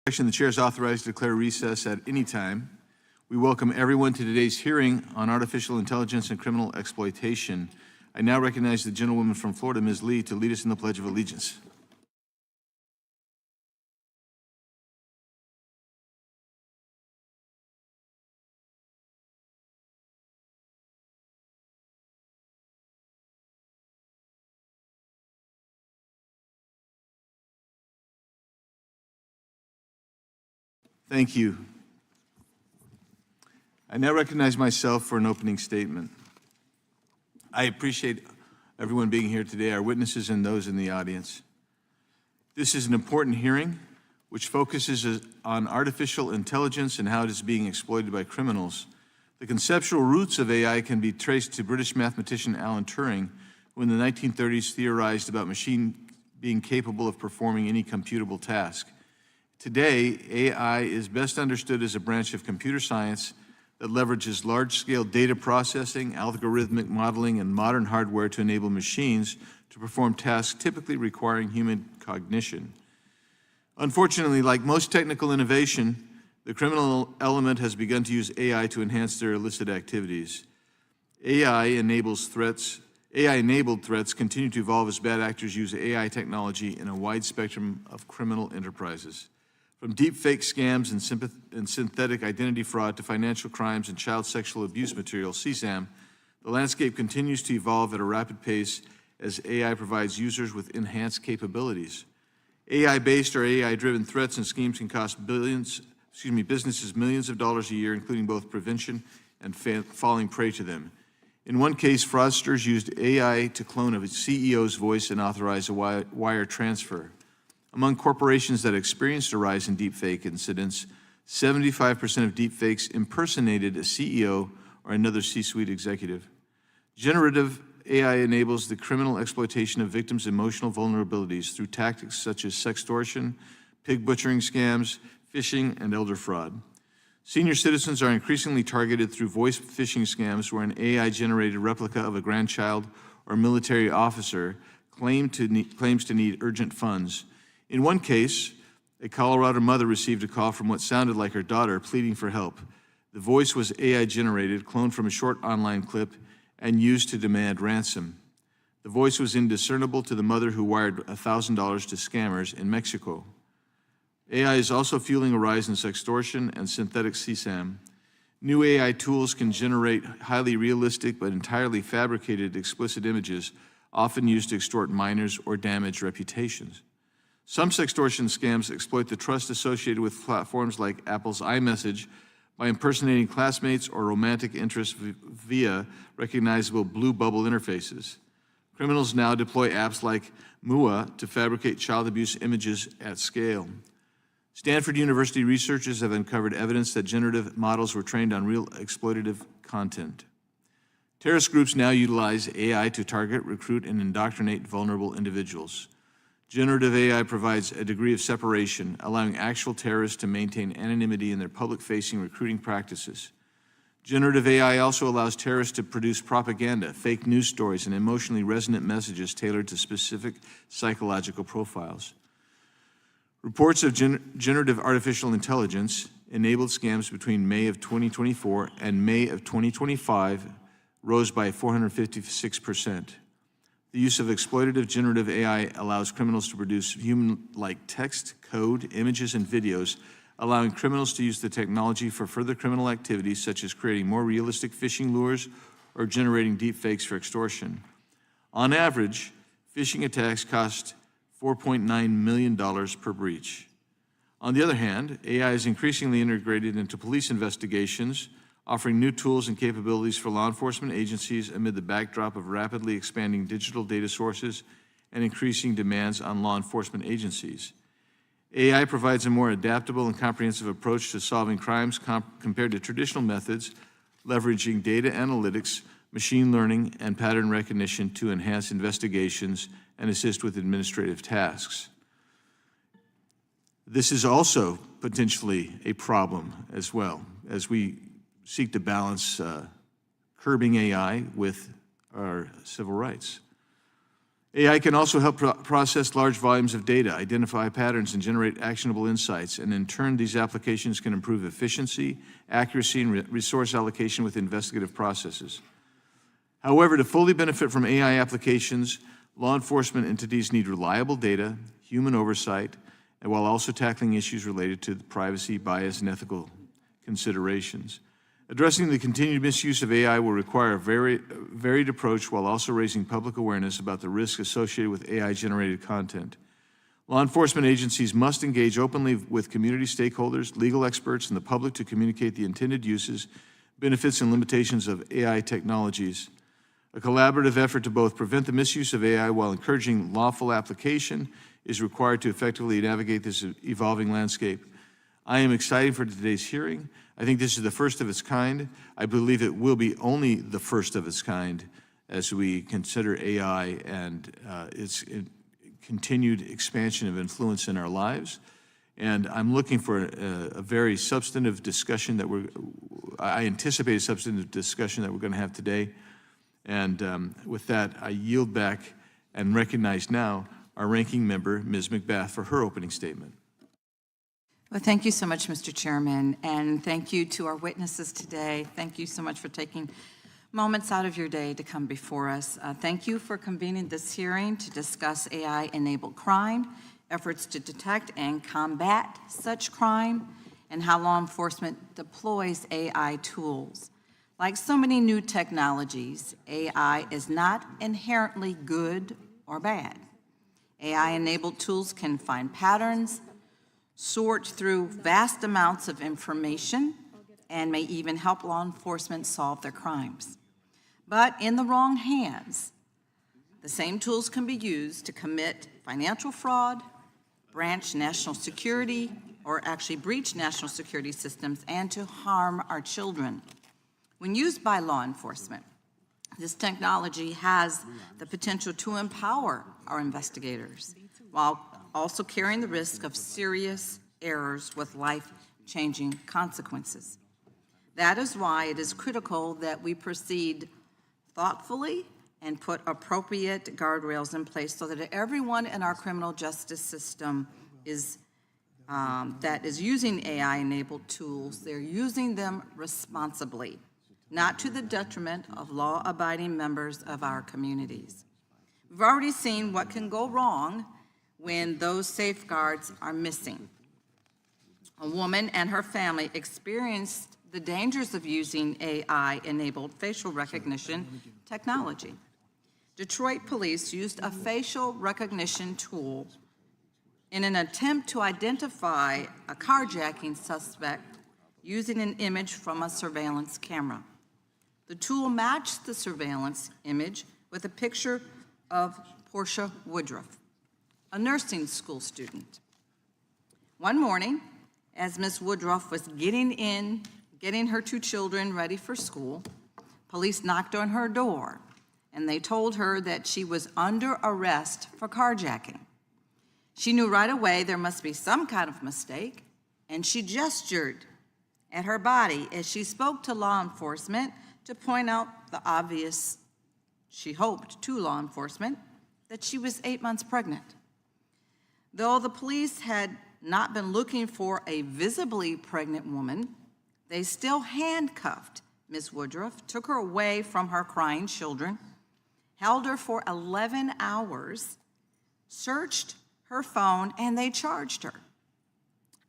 The chair is authorized to declare recess at any time. We welcome everyone to today's hearing on artificial intelligence and criminal exploitation. I now recognize the gentlewoman from Florida, Ms. Lee, to lead us in the Pledge of Allegiance. Thank you. I now recognize myself for an opening statement. I appreciate everyone being here today, our witnesses and those in the audience. This is an important hearing which focuses on artificial intelligence and how it is being exploited by criminals. The conceptual roots of AI can be traced to British mathematician Alan Turing, who in the 1930s theorized about machine being capable of performing any computable task. Today, AI is best understood as a branch of computer science that leverages large-scale data processing, algorithmic modeling, and modern hardware to enable machines to perform tasks typically requiring human cognition. Unfortunately, like most technical innovation, the criminal element has begun to use AI to enhance their illicit activities. AI-enabled threats continue to evolve as bad actors use AI technology in a wide spectrum of criminal enterprises. From deepfake scams and synthetic identity fraud to financial crimes and child sexual abuse material, CSAM, the landscape continues to evolve at a rapid pace as AI provides users with enhanced capabilities. AI-based or AI-driven threats and schemes can cost businesses millions of dollars a year, including both prevention and falling prey to them. In one case, fraudsters used AI to clone a CEO's voice and authorize a wire transfer. Among corporations that experienced a rise in deepfake incidents, 75% of deepfakes impersonated a CEO or another C-suite executive. Generative AI enables the criminal exploitation of victims' emotional vulnerabilities through tactics such as sextortion, pig butchering scams, phishing, and elder fraud. Senior citizens are increasingly targeted through voice phishing scams where an AI-generated replica of a grandchild or military officer claims to need urgent funds. In one case, a Colorado mother received a call from what sounded like her daughter pleading for help. The voice was AI-generated, cloned from a short online clip, and used to demand ransom. The voice was indiscernible to the mother who wired $1,000 to scammers in Mexico. AI is also fueling a rise in sextortion and synthetic CSAM. New AI tools can generate highly realistic but entirely fabricated explicit images, often used to extort minors or damage reputations. Some sextortion scams exploit the trust associated with platforms like Apple's iMessage by impersonating classmates or romantic interests via recognizable blue bubble interfaces. Criminals now deploy apps like MUA to fabricate child abuse images at scale. Stanford University researchers have uncovered evidence that generative models were trained on real exploitative content. Terrorist groups now utilize AI to target, recruit, and indoctrinate vulnerable individuals. Generative AI provides a degree of separation, allowing actual terrorists to maintain anonymity in their public-facing recruiting practices. Generative AI also allows terrorists to produce propaganda, fake news stories, and emotionally resonant messages tailored to specific psychological profiles. Reports of generative artificial intelligence enabled scams between May of 2024 and May of 2025 rose by 456%. The use of exploitative generative AI allows criminals to produce human-like text, code, images, and videos, allowing criminals to use the technology for further criminal activities such as creating more realistic phishing lures or generating deepfakes for extortion. On average, phishing attacks cost $4.9 million per breach. On the other hand, AI is increasingly integrated into police investigations, offering new tools and capabilities for law enforcement agencies amid the backdrop of rapidly expanding digital data sources and increasing demands on law enforcement agencies. AI provides a more adaptable and comprehensive approach to solving crimes compared to traditional methods, leveraging data analytics, machine learning, and pattern recognition to enhance investigations and assist with administrative tasks. This is also potentially a problem as well, as we seek to balance curbing AI with our civil rights. AI can also help process large volumes of data, identify patterns, and generate actionable insights, and in turn, these applications can improve efficiency, accuracy, and resource allocation with investigative processes. However, to fully benefit from AI applications, law enforcement entities need reliable data, human oversight, and while also tackling issues related to privacy, bias, and ethical considerations. Addressing the continued misuse of AI will require a varied approach while also raising public awareness about the risks associated with AI-generated content. Law enforcement agencies must engage openly with community stakeholders, legal experts, and the public to communicate the intended uses, benefits, and limitations of AI technologies. A collaborative effort to both prevent the misuse of AI while encouraging lawful application is required to effectively navigate this evolving landscape. I am excited for today's hearing. I think this is the first of its kind. I believe it will be only the first of its kind as we consider AI and its continued expansion of influence in our lives. And I'm looking for a very substantive discussion that I anticipate a substantive discussion that we're going to have today. And with that, I yield back and recognize now our ranking member, Ms. McBath, for her opening statement. Well, thank you so much, Mr. Chairman, and thank you to our witnesses today. Thank you so much for taking moments out of your day to come before us. Thank you for convening this hearing to discuss AI-enabled crime, efforts to detect and combat such crime, and how law enforcement deploys AI tools. Like so many new technologies, AI is not inherently good or bad. AI-enabled tools can find patterns, sort through vast amounts of information, and may even help law enforcement solve their crimes. But in the wrong hands, the same tools can be used to commit financial fraud, breach national security systems, and to harm our children. When used by law enforcement, this technology has the potential to empower our investigators while also carrying the risk of serious errors with life-changing consequences. That is why it is critical that we proceed thoughtfully and put appropriate guardrails in place so that everyone in our criminal justice system that is using AI-enabled tools, they're using them responsibly, not to the detriment of law-abiding members of our communities. We've already seen what can go wrong when those safeguards are missing. A woman and her family experienced the dangers of using AI-enabled facial recognition technology. Detroit police used a facial recognition tool in an attempt to identify a carjacking suspect using an image from a surveillance camera. The tool matched the surveillance image with a picture of Portia Woodruff, a nursing school student. One morning, as Ms. Woodruff was getting her two children ready for school, police knocked on her door, and they told her that she was under arrest for carjacking. She knew right away there must be some kind of mistake, and she gestured at her body as she spoke to law enforcement to point out the obvious, she hoped, to law enforcement, that she was 8 months pregnant. Though the police had not been looking for a visibly pregnant woman, they still handcuffed Ms. Woodruff, took her away from her crying children, held her for 11 hours, searched her phone, and they charged her.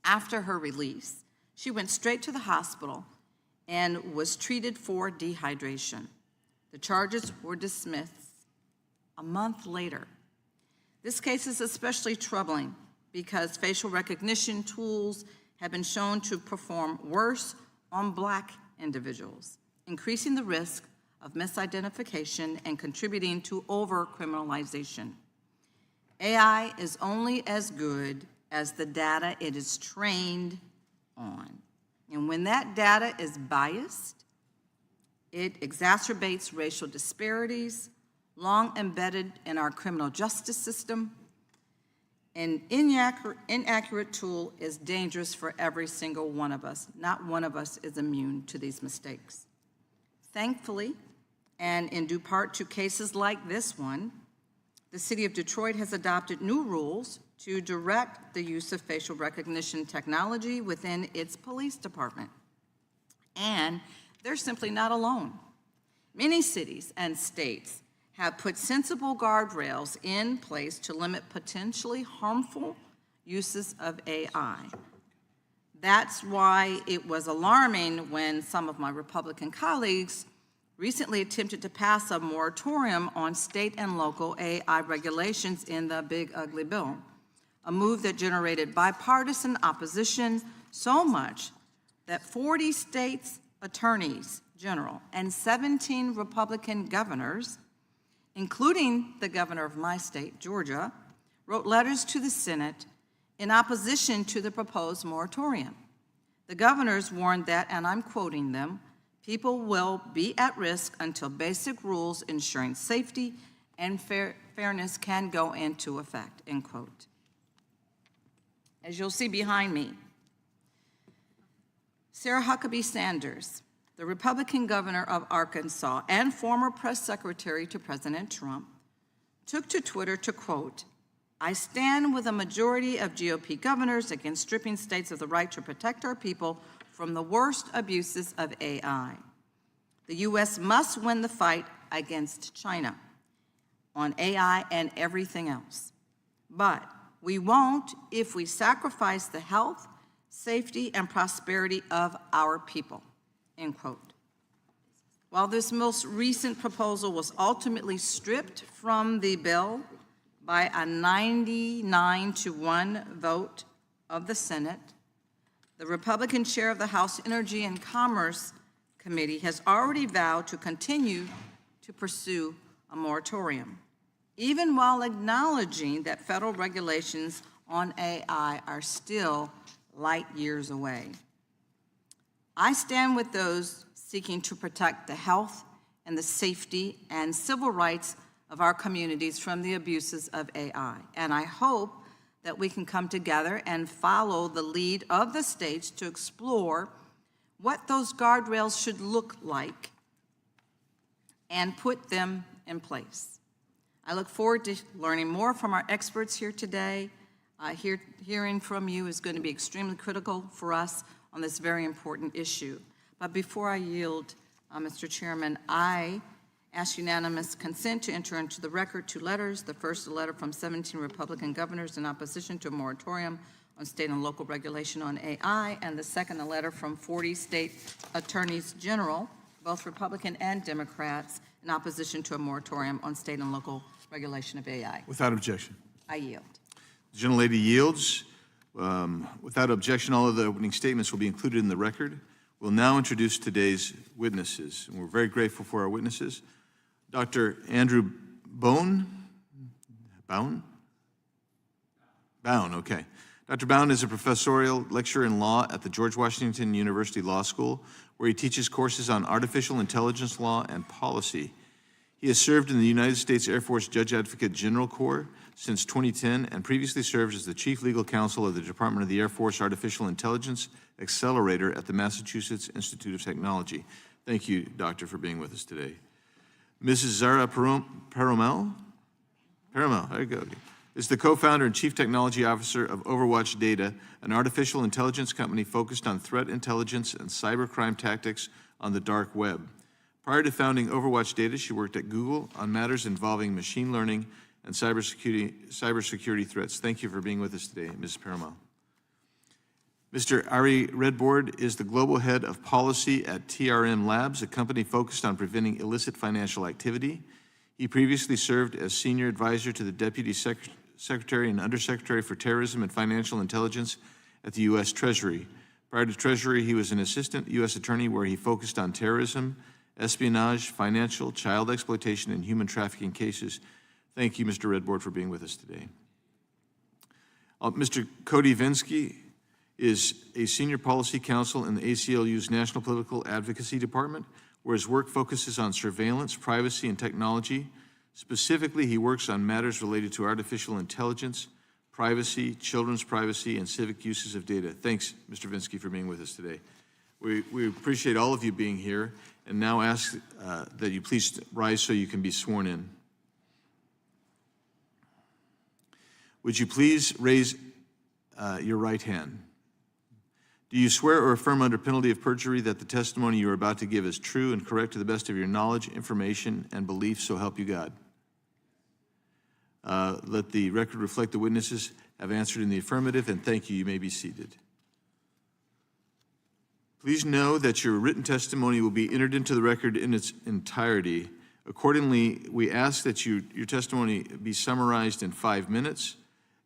After her release, she went straight to the hospital and was treated for dehydration. The charges were dismissed a month later. This case is especially troubling because facial recognition tools have been shown to perform worse on Black individuals, increasing the risk of misidentification and contributing to over-criminalization. AI is only as good as the data it is trained on. And when that data is biased, it exacerbates racial disparities, long embedded in our criminal justice system. An inaccurate tool is dangerous for every single one of us. Not one of us is immune to these mistakes. Thankfully, and in due part to cases like this one, the City of Detroit has adopted new rules to direct the use of facial recognition technology within its police department. And they're simply not alone. Many cities and states have put sensible guardrails in place to limit potentially harmful uses of AI. That's why it was alarming when some of my Republican colleagues recently attempted to pass a moratorium on state and local AI regulations in the Big Ugly Bill, a move that generated bipartisan opposition so much that 40 states' attorneys general and 17 Republican governors, including the governor of my state, Georgia, wrote letters to the Senate in opposition to the proposed moratorium. The governors warned that, and I'm quoting them, people will be at risk until basic rules ensuring safety and fairness can go into effect, end quote. As you'll see behind me, Sarah Huckabee Sanders, the Republican governor of Arkansas and former press secretary to President Trump, took to Twitter to quote, "I stand with a majority of GOP governors against stripping states of the right to protect our people from the worst abuses of AI. The U.S. must win the fight against China on AI and everything else. But we won't if we sacrifice the health, safety, and prosperity of our people," end quote. While this most recent proposal was ultimately stripped from the bill by a 99-1 vote of the Senate, the Republican chair of the House Energy and Commerce Committee has already vowed to continue to pursue a moratorium, even while acknowledging that federal regulations on AI are still light years away. I stand with those seeking to protect the health and the safety and civil rights of our communities from the abuses of AI, and I hope that we can come together and follow the lead of the states to explore what those guardrails should look like and put them in place. I look forward to learning more from our experts here today. Hearing from you is going to be extremely critical for us on this very important issue. But before I yield, Mr. Chairman, I ask unanimous consent to enter into the record two letters. The first, a letter from 17 Republican governors in opposition to a moratorium on state and local regulation on AI, and the second, a letter from 40 state attorneys general, both Republican and Democrats, in opposition to a moratorium on state and local regulation of AI. Without objection. I yield. The gentlelady yields. Without objection, all of the opening statements will be included in the record. We'll now introduce today's witnesses, and we're very grateful for our witnesses. Dr. Andrew Bown, okay. Dr. Bown is a professorial lecturer in law at the George Washington University Law School, where he teaches courses on artificial intelligence law and policy. He has served in the United States Air Force Judge Advocate General Corps since 2010 and previously served as the Chief Legal Counsel of the Department of the Air Force Artificial Intelligence Accelerator at the Massachusetts Institute of Technology. Thank you, Doctor, for being with us today. Mrs. Zara Paramel, there you go, is the co-founder and Chief Technology Officer of Overwatch Data, an artificial intelligence company focused on threat intelligence and cybercrime tactics on the dark web. Prior to founding Overwatch Data, she worked at Google on matters involving machine learning and cybersecurity threats. Thank you for being with us today, Ms. Paramel. Mr. Ari Redbord is the global head of policy at TRM Labs, a company focused on preventing illicit financial activity. He previously served as senior advisor to the Deputy Secretary and Undersecretary for Terrorism and Financial Intelligence at the U.S. Treasury. Prior to Treasury, he was an assistant U.S. attorney where he focused on terrorism, espionage, financial, child exploitation, and human trafficking cases. Thank you, Mr. Redbord, for being with us today. Mr. Cody Vinsky is a senior policy counsel in the ACLU's National Political Advocacy Department, where his work focuses on surveillance, privacy, and technology. Specifically, he works on matters related to artificial intelligence, privacy, children's privacy, and civic uses of data. Thanks, Mr. Vinsky, for being with us today. We appreciate all of you being here, and now ask that you please rise so you can be sworn in. Would you please raise your right hand? Do you swear or affirm under penalty of perjury that the testimony you are about to give is true and correct to the best of your knowledge, information, and belief, so help you God? Let the record reflect the witnesses have answered in the affirmative, and thank you. You may be seated. Please know that your written testimony will be entered into the record in its entirety. Accordingly, we ask that your testimony be summarized in 5 minutes.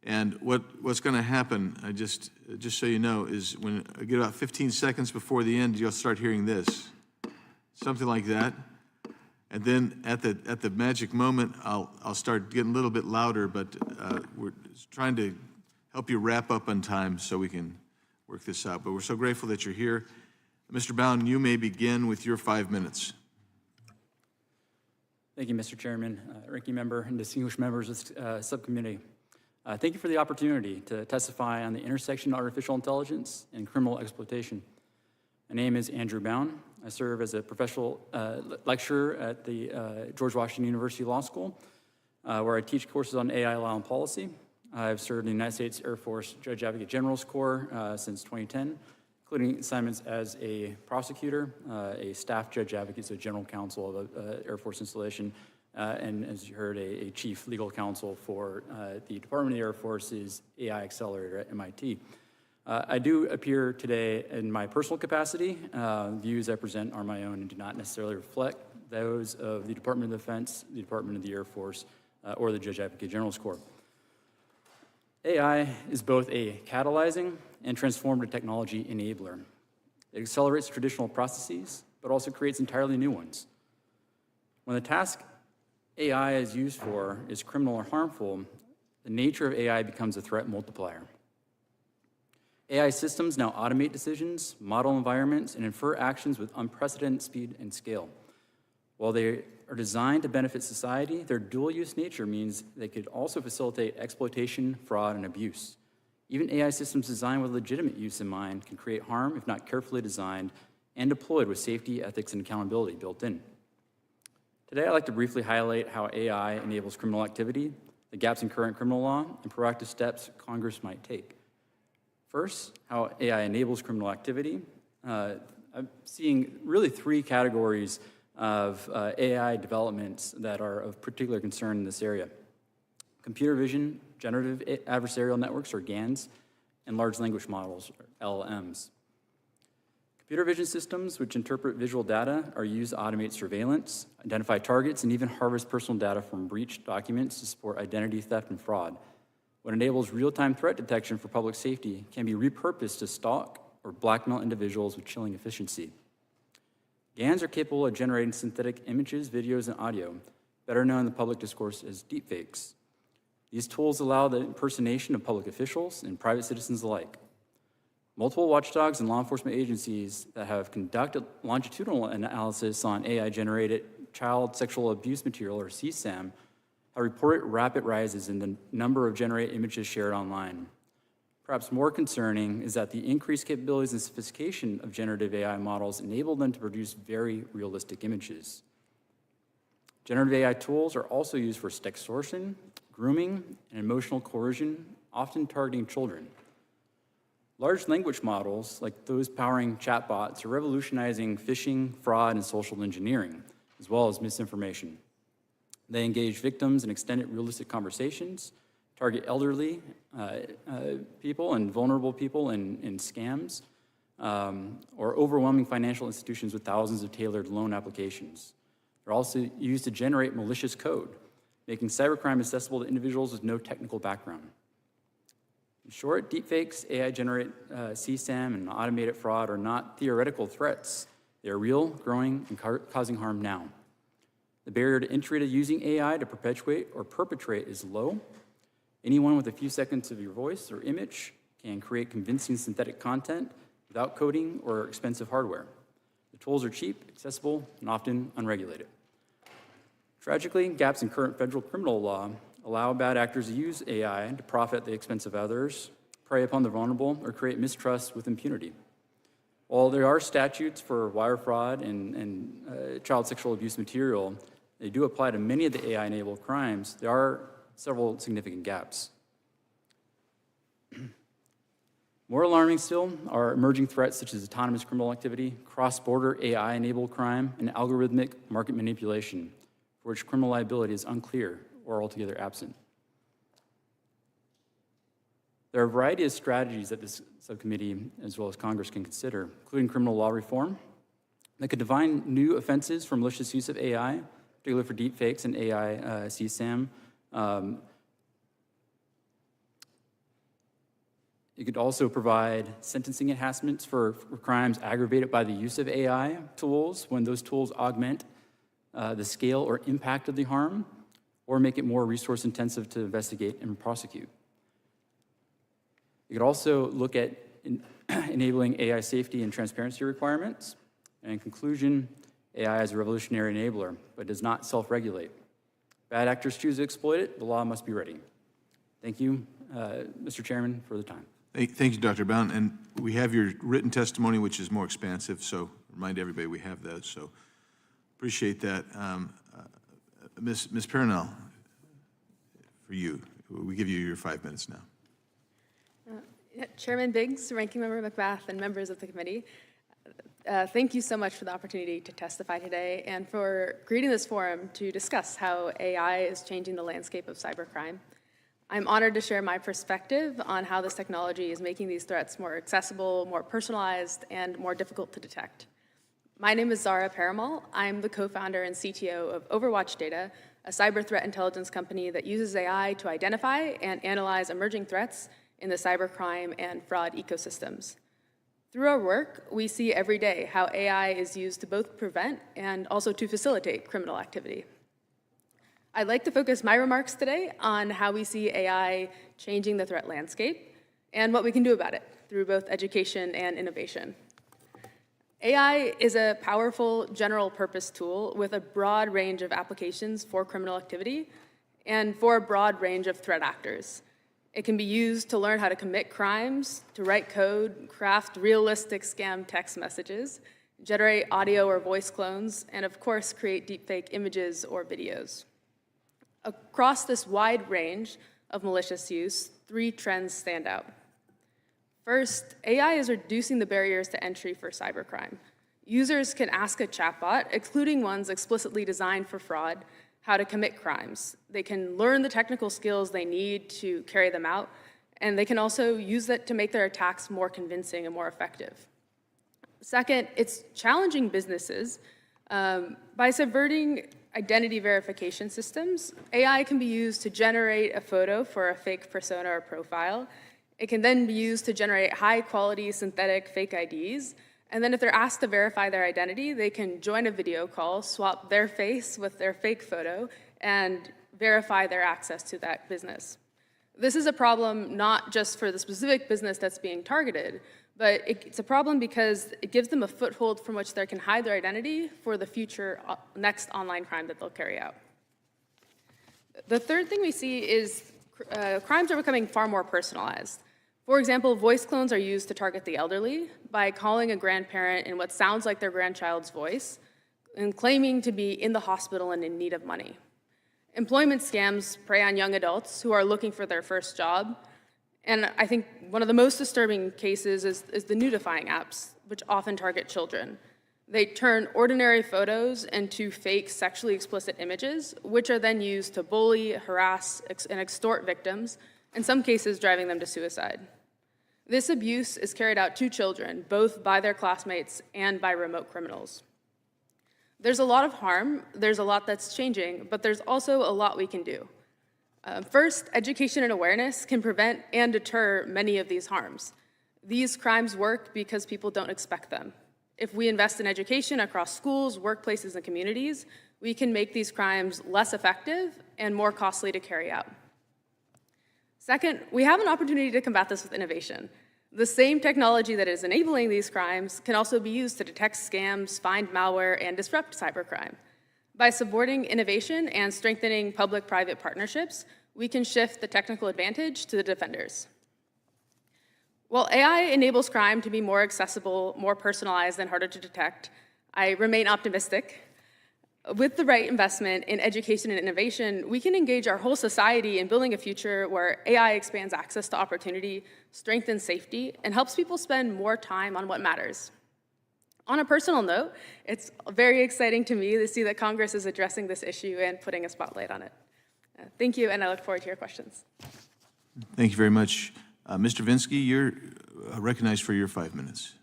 And what's going to happen, just so you know, is when I get about 15 seconds before the end, you'll start hearing this, something like that. And then at the magic moment, I'll start getting a little bit louder, but we're trying to help you wrap up on time so we can work this out. But we're so grateful that you're here. Mr. Bound, you may begin with your 5 minutes. Thank you, Mr. Chairman, ranking member, and distinguished members of the subcommittee. Thank you for the opportunity to testify on the intersection of artificial intelligence and criminal exploitation. My name is Andrew Bound. I serve as a professional lecturer at the George Washington University Law School, where I teach courses on AI law and policy. I've served in the United States Air Force Judge Advocate General's Corps since 2010, including assignments as a prosecutor, a staff judge advocate, so general counsel of the Air Force installation, and as you heard, a chief legal counsel for the Department of the Air Force's AI Accelerator at MIT. I do appear today in my personal capacity. Views I present are my own and do not necessarily reflect those of the Department of Defense, the Department of the Air Force, or the Judge Advocate General's Corps. AI is both a catalyzing and transformative technology enabler. It accelerates traditional processes, but also creates entirely new ones. When the task AI is used for is criminal or harmful, the nature of AI becomes a threat multiplier. AI systems now automate decisions, model environments, and infer actions with unprecedented speed and scale. While they are designed to benefit society, their dual-use nature means they could also facilitate exploitation, fraud, and abuse. Even AI systems designed with legitimate use in mind can create harm if not carefully designed and deployed with safety, ethics, and accountability built in. Today, I'd like to briefly highlight how AI enables criminal activity, the gaps in current criminal law, and proactive steps Congress might take. First, how AI enables criminal activity. I'm seeing really 3 categories of AI developments that are of particular concern in this area: computer vision, generative adversarial networks, or GANs, and large language models, or LLMs. Computer vision systems, which interpret visual data, are used to automate surveillance, identify targets, and even harvest personal data from breached documents to support identity theft and fraud. What enables real-time threat detection for public safety can be repurposed to stalk or blackmail individuals with chilling efficiency. GANs are capable of generating synthetic images, videos, and audio, better known in the public discourse as deepfakes. These tools allow the impersonation of public officials and private citizens alike. Multiple watchdogs and law enforcement agencies that have conducted longitudinal analysis on AI-generated child sexual abuse material, or CSAM, have reported rapid rises in the number of generated images shared online. Perhaps more concerning is that the increased capabilities and sophistication of generative AI models enable them to produce very realistic images. Generative AI tools are also used for extortion, grooming, and emotional coercion, often targeting children. Large language models, like those powering chatbots, are revolutionizing phishing, fraud, and social engineering, as well as misinformation. They engage victims in extended realistic conversations, target elderly people and vulnerable people in scams, or overwhelming financial institutions with thousands of tailored loan applications. They're also used to generate malicious code, making cybercrime accessible to individuals with no technical background. In short, deepfakes, AI-generated CSAM, and automated fraud are not theoretical threats. They are real, growing, and causing harm now. The barrier to entry to using AI to perpetuate or perpetrate is low. Anyone with a few seconds of your voice or image can create convincing synthetic content without coding or expensive hardware. The tools are cheap, accessible, and often unregulated. Tragically, gaps in current federal criminal law allow bad actors to use AI to profit at the expense of others, prey upon the vulnerable, or create mistrust with impunity. While there are statutes for wire fraud and child sexual abuse material, they do apply to many of the AI-enabled crimes. There are several significant gaps. More alarming still are emerging threats such as autonomous criminal activity, cross-border AI-enabled crime, and algorithmic market manipulation, for which criminal liability is unclear or altogether absent. There are a variety of strategies that this subcommittee, as well as Congress, can consider, including criminal law reform, that could define new offenses for malicious use of AI, particularly for deepfakes and AI CSAM. It could also provide sentencing enhancements for crimes aggravated by the use of AI tools when those tools augment the scale or impact of the harm, or make it more resource intensive to investigate and prosecute. You could also look at enabling AI safety and transparency requirements. And in conclusion, AI is a revolutionary enabler, but does not self-regulate. Bad actors choose to exploit it, the law must be ready. Thank you, Mr. Chairman, for the time. Thank you, Dr. Bound. And we have your written testimony, which is more expansive, so remind everybody we have that, so appreciate that. Ms. Perrinel, for you, we give you your 5 minutes now. Chairman Biggs, Ranking Member McBath, and members of the committee, thank you so much for the opportunity to testify today and for creating this forum to discuss how AI is changing the landscape of cybercrime. I'm honored to share my perspective on how this technology is making these threats more accessible, more personalized, and more difficult to detect. My name is Zara Paramal. I'm the co-founder and CTO of Overwatch Data, a cyber threat intelligence company that uses AI to identify and analyze emerging threats in the cybercrime and fraud ecosystems. Through our work, we see every day how AI is used to both prevent and also to facilitate criminal activity. I'd like to focus my remarks today on how we see AI changing the threat landscape and what we can do about it through both education and innovation. AI is a powerful general-purpose tool with a broad range of applications for criminal activity and for a broad range of threat actors. It can be used to learn how to commit crimes, to write code, craft realistic scam text messages, generate audio or voice clones, and of course, create deepfake images or videos. Across this wide range of malicious use, 3 trends stand out. First, AI is reducing the barriers to entry for cybercrime. Users can ask a chatbot, including ones explicitly designed for fraud, how to commit crimes. They can learn the technical skills they need to carry them out, and they can also use that to make their attacks more convincing and more effective. Second, it's challenging businesses. By subverting identity verification systems, AI can be used to generate a photo for a fake persona or profile. It can then be used to generate high-quality synthetic fake IDs. And then if they're asked to verify their identity, they can join a video call, swap their face with their fake photo, and verify their access to that business. This is a problem not just for the specific business that's being targeted, but it's a problem because it gives them a foothold from which they can hide their identity for the future next online crime that they'll carry out. The third thing we see is crimes are becoming far more personalized. For example, voice clones are used to target the elderly by calling a grandparent in what sounds like their grandchild's voice and claiming to be in the hospital and in need of money. Employment scams prey on young adults who are looking for their first job. And I think one of the most disturbing cases is the nudifying apps, which often target children. They turn ordinary photos into fake sexually explicit images, which are then used to bully, harass, and extort victims, in some cases driving them to suicide. This abuse is carried out to children, both by their classmates and by remote criminals. There's a lot of harm, there's a lot that's changing, but there's also a lot we can do. First, education and awareness can prevent and deter many of these harms. These crimes work because people don't expect them. If we invest in education across schools, workplaces, and communities, we can make these crimes less effective and more costly to carry out. Second, we have an opportunity to combat this with innovation. The same technology that is enabling these crimes can also be used to detect scams, find malware, and disrupt cybercrime. By supporting innovation and strengthening public-private partnerships, we can shift the technical advantage to the defenders. While AI enables crime to be more accessible, more personalized, and harder to detect, I remain optimistic. With the right investment in education and innovation, we can engage our whole society in building a future where AI expands access to opportunity, strengthens safety, and helps people spend more time on what matters. On a personal note, it's very exciting to me to see that Congress is addressing this issue and putting a spotlight on it. Thank you, and I look forward to your questions. Thank you very much. Mr. Vinsky, you're recognized for your 5 minutes.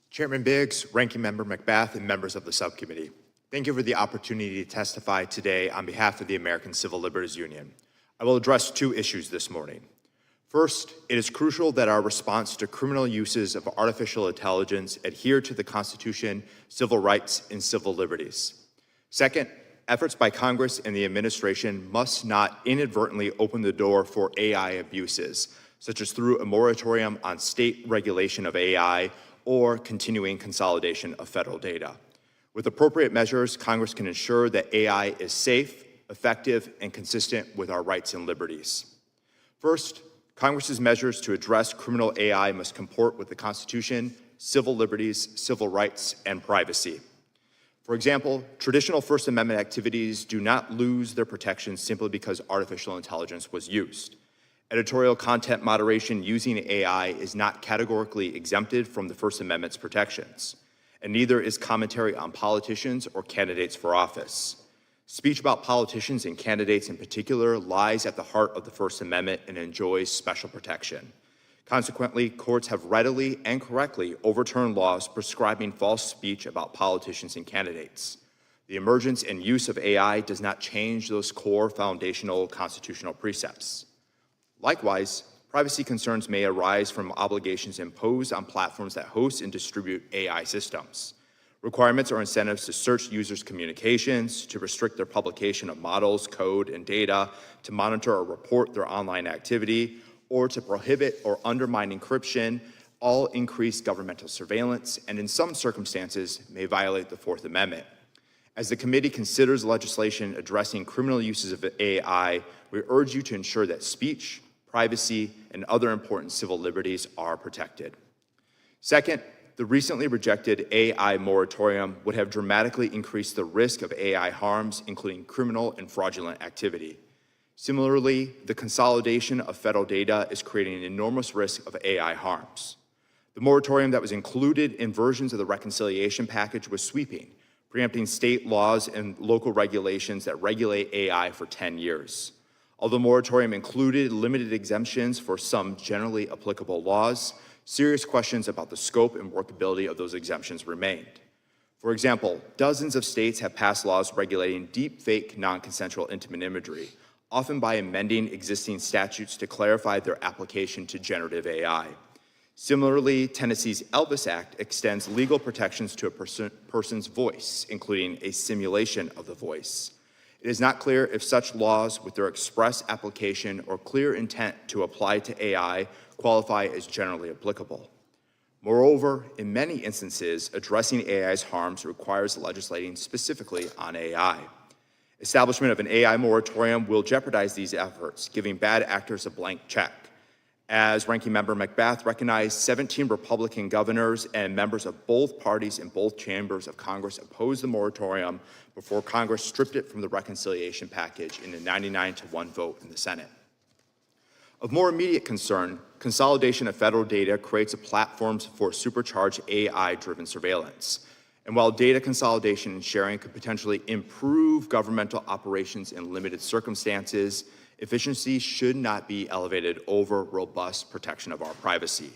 Chairman Biggs, Ranking Member McBath, and members of the subcommittee, thank you for the opportunity to testify today on behalf of the American Civil Liberties Union. I will address 2 issues this morning. First, it is crucial that our response to criminal uses of artificial intelligence adhere to the Constitution, civil rights, and civil liberties. Second, efforts by Congress and the administration must not inadvertently open the door for AI abuses, such as through a moratorium on state regulation of AI or continuing consolidation of federal data. With appropriate measures, Congress can ensure that AI is safe, effective, and consistent with our rights and liberties. First, Congress's measures to address criminal AI must comport with the Constitution, civil liberties, civil rights, and privacy. For example, traditional First Amendment activities do not lose their protections simply because artificial intelligence was used. Editorial content moderation using AI is not categorically exempted from the First Amendment's protections, and neither is commentary on politicians or candidates for office. Speech about politicians and candidates in particular lies at the heart of the First Amendment and enjoys special protection. Consequently, courts have readily and correctly overturned laws prescribing false speech about politicians and candidates. The emergence and use of AI does not change those core foundational constitutional precepts. Likewise, privacy concerns may arise from obligations imposed on platforms that host and distribute AI systems. Requirements or incentives to search users' communications, to restrict their publication of models, code, and data, to monitor or report their online activity, or to prohibit or undermine encryption, all increase governmental surveillance and in some circumstances may violate the Fourth Amendment. As the committee considers legislation addressing criminal uses of AI, we urge you to ensure that speech, privacy, and other important civil liberties are protected. Second, the recently rejected AI moratorium would have dramatically increased the risk of AI harms, including criminal and fraudulent activity. Similarly, the consolidation of federal data is creating an enormous risk of AI harms. The moratorium that was included in versions of the reconciliation package was sweeping, preempting state laws and local regulations that regulate AI for 10 years. Although moratorium included limited exemptions for some generally applicable laws, serious questions about the scope and workability of those exemptions remained. For example, dozens of states have passed laws regulating deep-fake non-consensual intimate imagery, often by amending existing statutes to clarify their application to generative AI. Similarly, Tennessee's Elvis Act extends legal protections to a person's voice, including a simulation of the voice. It is not clear if such laws, with their express application or clear intent to apply to AI, qualify as generally applicable. Moreover, in many instances, addressing AI's harms requires legislating specifically on AI. Establishment of an AI moratorium will jeopardize these efforts, giving bad actors a blank check. As Ranking Member McBath recognized, 17 Republican governors and members of both parties in both chambers of Congress opposed the moratorium before Congress stripped it from the reconciliation package in a 99-1 vote in the Senate. Of more immediate concern, consolidation of federal data creates a platform for supercharged AI-driven surveillance. And while data consolidation and sharing could potentially improve governmental operations in limited circumstances, efficiency should not be elevated over robust protection of our privacy.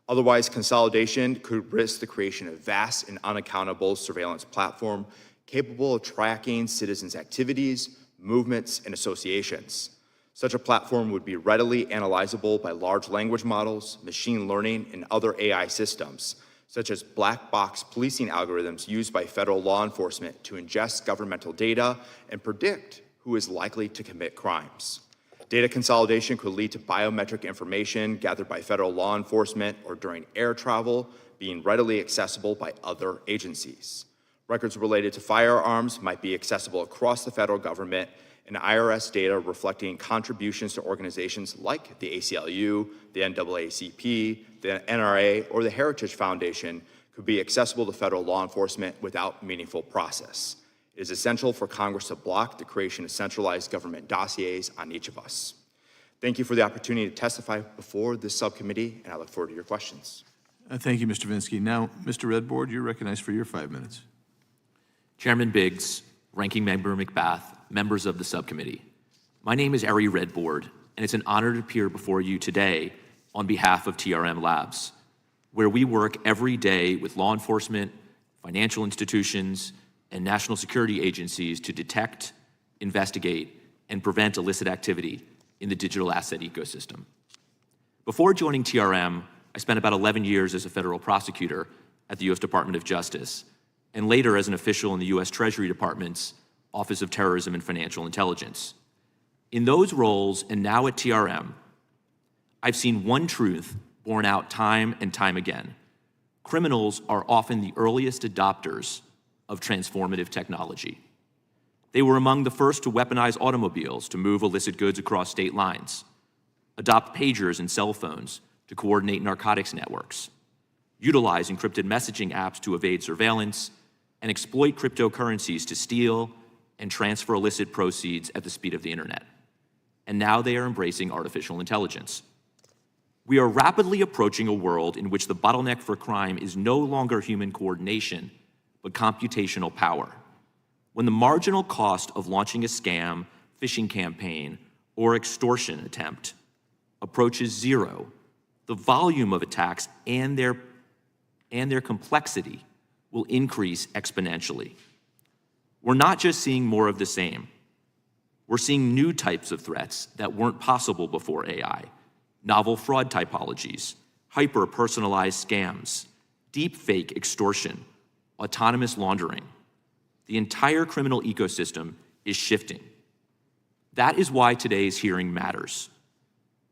Otherwise, consolidation could risk the creation of vast and unaccountable surveillance platform capable of tracking citizens' activities, movements, and associations. Such a platform would be readily analyzable by large language models, machine learning, and other AI systems, such as black box policing algorithms used by federal law enforcement to ingest governmental data and predict who is likely to commit crimes. Data consolidation could lead to biometric information gathered by federal law enforcement or during air travel being readily accessible by other agencies. Records related to firearms might be accessible across the federal government, and IRS data reflecting contributions to organizations like the ACLU, the NAACP, the NRA, or the Heritage Foundation could be accessible to federal law enforcement without meaningful process. It is essential for Congress to block the creation of centralized government dossiers on each of us. Thank you for the opportunity to testify before this subcommittee, and I look forward to your questions. Thank you, Mr. Vinsky. Now, Mr. Redboard, you're recognized for your 5 minutes. Chairman Biggs, Ranking Member McBath, members of the subcommittee. My name is Ari Redboard, and it's an honor to appear before you today on behalf of TRM Labs, where we work every day with law enforcement, financial institutions, and national security agencies to detect, investigate, and prevent illicit activity in the digital asset ecosystem. Before joining TRM, I spent about 11 years as a federal prosecutor at the U.S. Department of Justice, and later as an official in the U.S. Treasury Department's Office of Terrorism and Financial Intelligence. In those roles, and now at TRM, I've seen one truth borne out time and time again. Criminals are often the earliest adopters of transformative technology. They were among the first to weaponize automobiles to move illicit goods across state lines, adopt pagers and cell phones to coordinate narcotics networks, utilize encrypted messaging apps to evade surveillance, and exploit cryptocurrencies to steal and transfer illicit proceeds at the speed of the internet. And now they are embracing artificial intelligence. We are rapidly approaching a world in which the bottleneck for crime is no longer human coordination, but computational power. When the marginal cost of launching a scam, phishing campaign, or extortion attempt approaches zero, the volume of attacks and their complexity will increase exponentially. We're not just seeing more of the same. We're seeing new types of threats that weren't possible before AI. Novel fraud typologies, hyper-personalized scams, deepfake extortion, autonomous laundering. The entire criminal ecosystem is shifting. That is why today's hearing matters.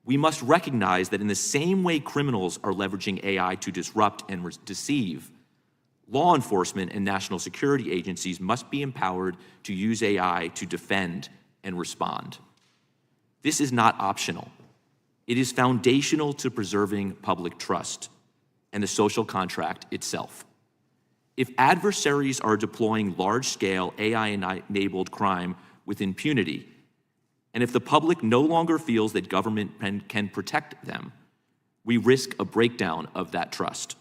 We must recognize that in the same way criminals are leveraging AI to disrupt and deceive, law enforcement and national security agencies must be empowered to use AI to defend and respond. This is not optional. It is foundational to preserving public trust and the social contract itself. If adversaries are deploying large-scale AI-enabled crime with impunity, and if the public no longer feels that government can protect them, we risk a breakdown of that trust.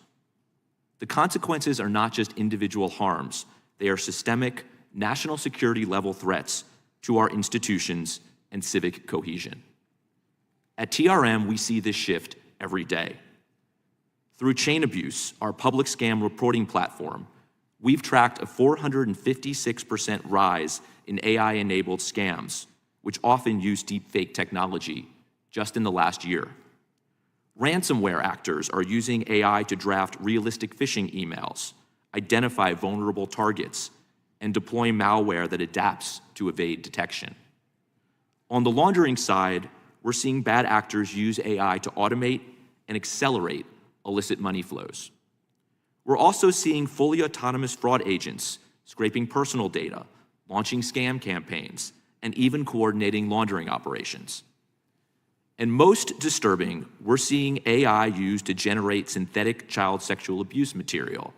The consequences are not just individual harms, they are systemic, national security level threats to our institutions and civic cohesion. At TRM, we see this shift every day. Through Chain Abuse, our public scam reporting platform, we've tracked a 456% rise in AI-enabled scams, which often use deepfake technology, just in the last year. Ransomware actors are using AI to draft realistic phishing emails, identify vulnerable targets, and deploy malware that adapts to evade detection. On the laundering side, we're seeing bad actors use AI to automate and accelerate illicit money flows. We're also seeing fully autonomous fraud agents scraping personal data, launching scam campaigns, and even coordinating laundering operations. And most disturbing, we're seeing AI used to generate synthetic child sexual abuse material,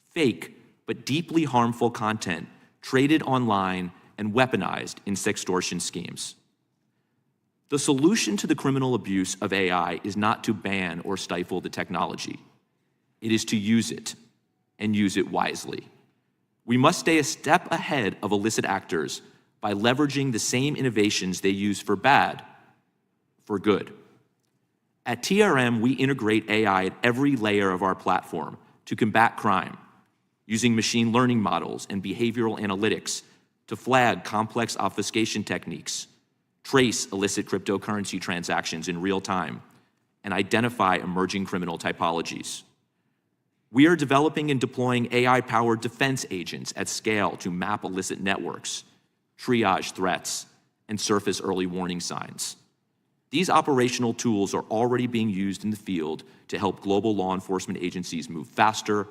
fake but deeply harmful content traded online and weaponized in sextortion schemes. The solution to the criminal abuse of AI is not to ban or stifle the technology. It is to use it, and use it wisely. We must stay a step ahead of illicit actors by leveraging the same innovations they use for bad, for good. At TRM, we integrate AI at every layer of our platform to combat crime, using machine learning models and behavioral analytics to flag complex obfuscation techniques, trace illicit cryptocurrency transactions in real time, and identify emerging criminal typologies. We are developing and deploying AI-powered defense agents at scale to map illicit networks, triage threats, and surface early warning signs. These operational tools are already being used in the field to help global law enforcement agencies move faster,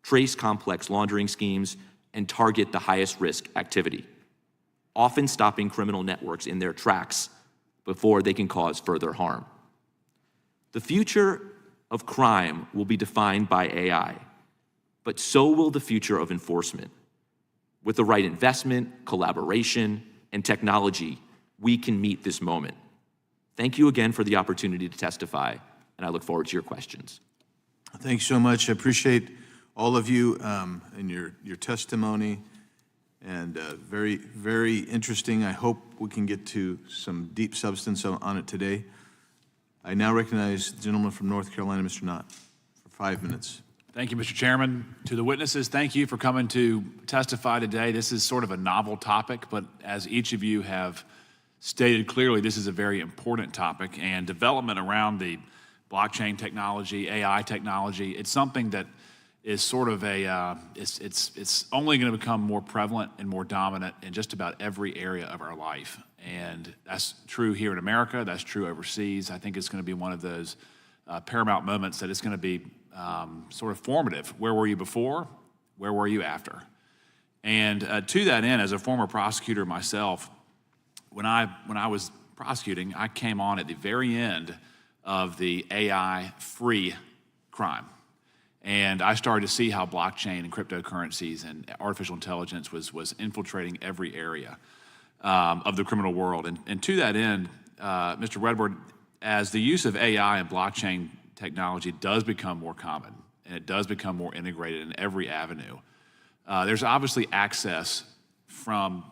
trace complex laundering schemes, and target the highest risk activity, often stopping criminal networks in their tracks before they can cause further harm. The future of crime will be defined by AI, but so will the future of enforcement. With the right investment, collaboration, and technology, we can meet this moment. Thank you again for the opportunity to testify, and I look forward to your questions. Thanks so much. I appreciate all of you and your testimony, and very, very interesting. I hope we can get to some deep substance on it today. I now recognize the gentleman from North Carolina, Mr. Knott, for 5 minutes. Thank you, Mr. Chairman. To the witnesses, thank you for coming to testify today. This is sort of a novel topic, but as each of you have stated clearly, this is a very important topic, and development around the blockchain technology, AI technology, it's something that is sort of it's only going to become more prevalent and more dominant in just about every area of our life. And that's true here in America, that's true overseas. I think it's going to be one of those paramount moments that it's going to be sort of formative. Where were you before? Where were you after? And to that end, as a former prosecutor myself, when I was prosecuting, I came on at the very end of the AI-free crime. And I started to see how blockchain and cryptocurrencies and artificial intelligence was infiltrating every area of the criminal world. And to that end, Mr. Redward, as the use of AI and blockchain technology does become more common and it does become more integrated in every avenue, there's obviously access from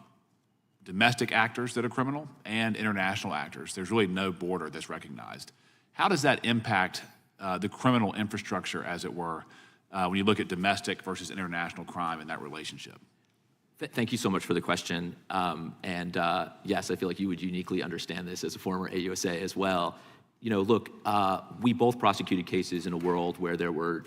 domestic actors that are criminal and international actors. There's really no border that's recognized. How does that impact the criminal infrastructure, as it were, when you look at domestic versus international crime in that relationship? Thank you so much for the question. Yes, I feel like you would uniquely understand this as a former AUSA as well. Look, we both prosecuted cases in a world where there were,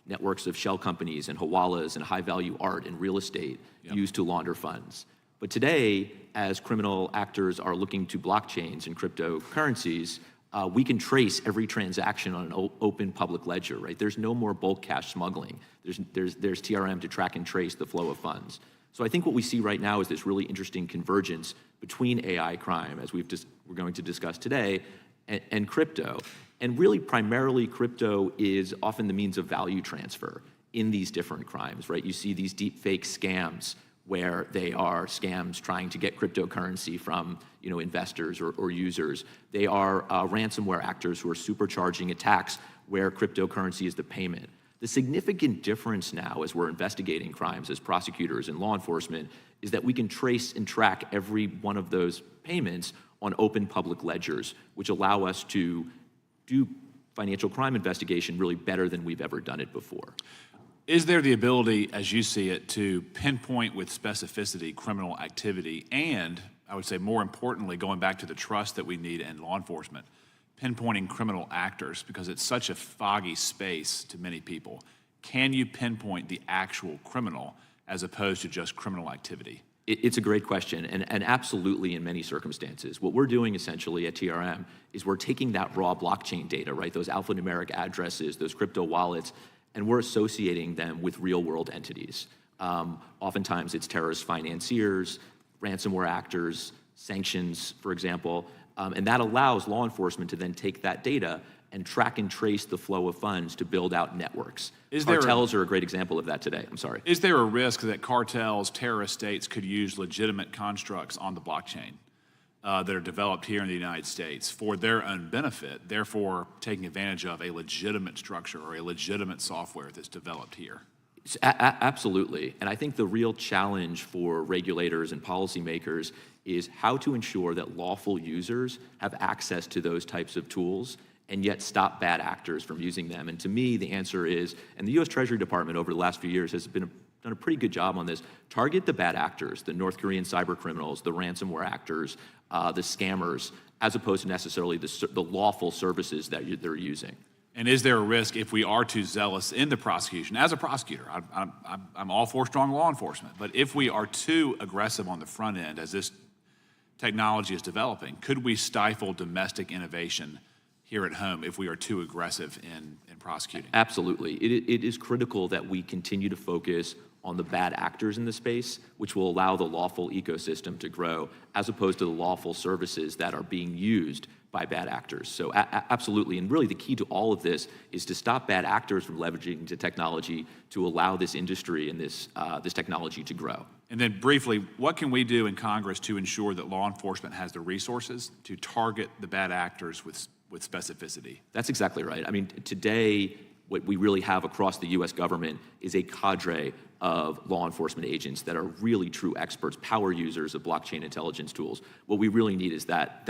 networks of shell companies and hawalas and high-value art and real estate used to launder funds. But today, as criminal actors are looking to blockchains and cryptocurrencies, we can trace every transaction on an open public ledger, right? There's no more bulk cash smuggling. There's TRM to track and trace the flow of funds. So I think what we see right now is this really interesting convergence between AI crime, as we're going to discuss today, and crypto. And really, primarily, crypto is often the means of value transfer in these different crimes, right? You see these deep fake scams where they are scams trying to get cryptocurrency from investors or users. They are ransomware actors who are supercharging attacks where cryptocurrency is the payment. The significant difference now as we're investigating crimes as prosecutors and law enforcement is that we can trace and track every one of those payments on open public ledgers, which allow us to do financial crime investigation really better than we've ever done it before. Is there the ability, as you see it, to pinpoint with specificity criminal activity and, I would say more importantly, going back to the trust that we need in law enforcement, pinpointing criminal actors, because it's such a foggy space to many people? Can you pinpoint the actual criminal as opposed to just criminal activity? It's a great question, and absolutely in many circumstances. What we're doing essentially at TRM is we're taking that raw blockchain data, right, those alphanumeric addresses, those crypto wallets, and we're associating them with real-world entities. Oftentimes it's terrorist financiers, ransomware actors, sanctions, for example, and that allows law enforcement to then take that data and track and trace the flow of funds to build out networks. Cartels are a great example of that today. I'm sorry. Is there a risk that cartels, terrorist states could use legitimate constructs on the blockchain that are developed here in the United States for their own benefit, therefore taking advantage of a legitimate structure or a legitimate software that's developed here? Absolutely. And I think the real challenge for regulators and policymakers is how to ensure that lawful users have access to those types of tools and yet stop bad actors from using them. And to me, the answer is, and the U.S. Treasury Department over the last few years has done a pretty good job on this, target the bad actors, the North Korean cyber criminals, the ransomware actors, the scammers, as opposed to necessarily the lawful services that they're using. And is there a risk if we are too zealous in the prosecution? As a prosecutor, I'm all for strong law enforcement, but if we are too aggressive on the front end as this technology is developing, could we stifle domestic innovation here at home if we are too aggressive in prosecuting? Absolutely. It is critical that we continue to focus on the bad actors in the space, which will allow the lawful ecosystem to grow, as opposed to the lawful services that are being used by bad actors. So absolutely, and really the key to all of this is to stop bad actors from leveraging the technology to allow this industry and this technology to grow. And then briefly, what can we do in Congress to ensure that law enforcement has the resources to target the bad actors with specificity? That's exactly right. I mean, today, what we really have across the U.S. government is a cadre of law enforcement agents that are really true experts, power users of blockchain intelligence tools. What we really need is that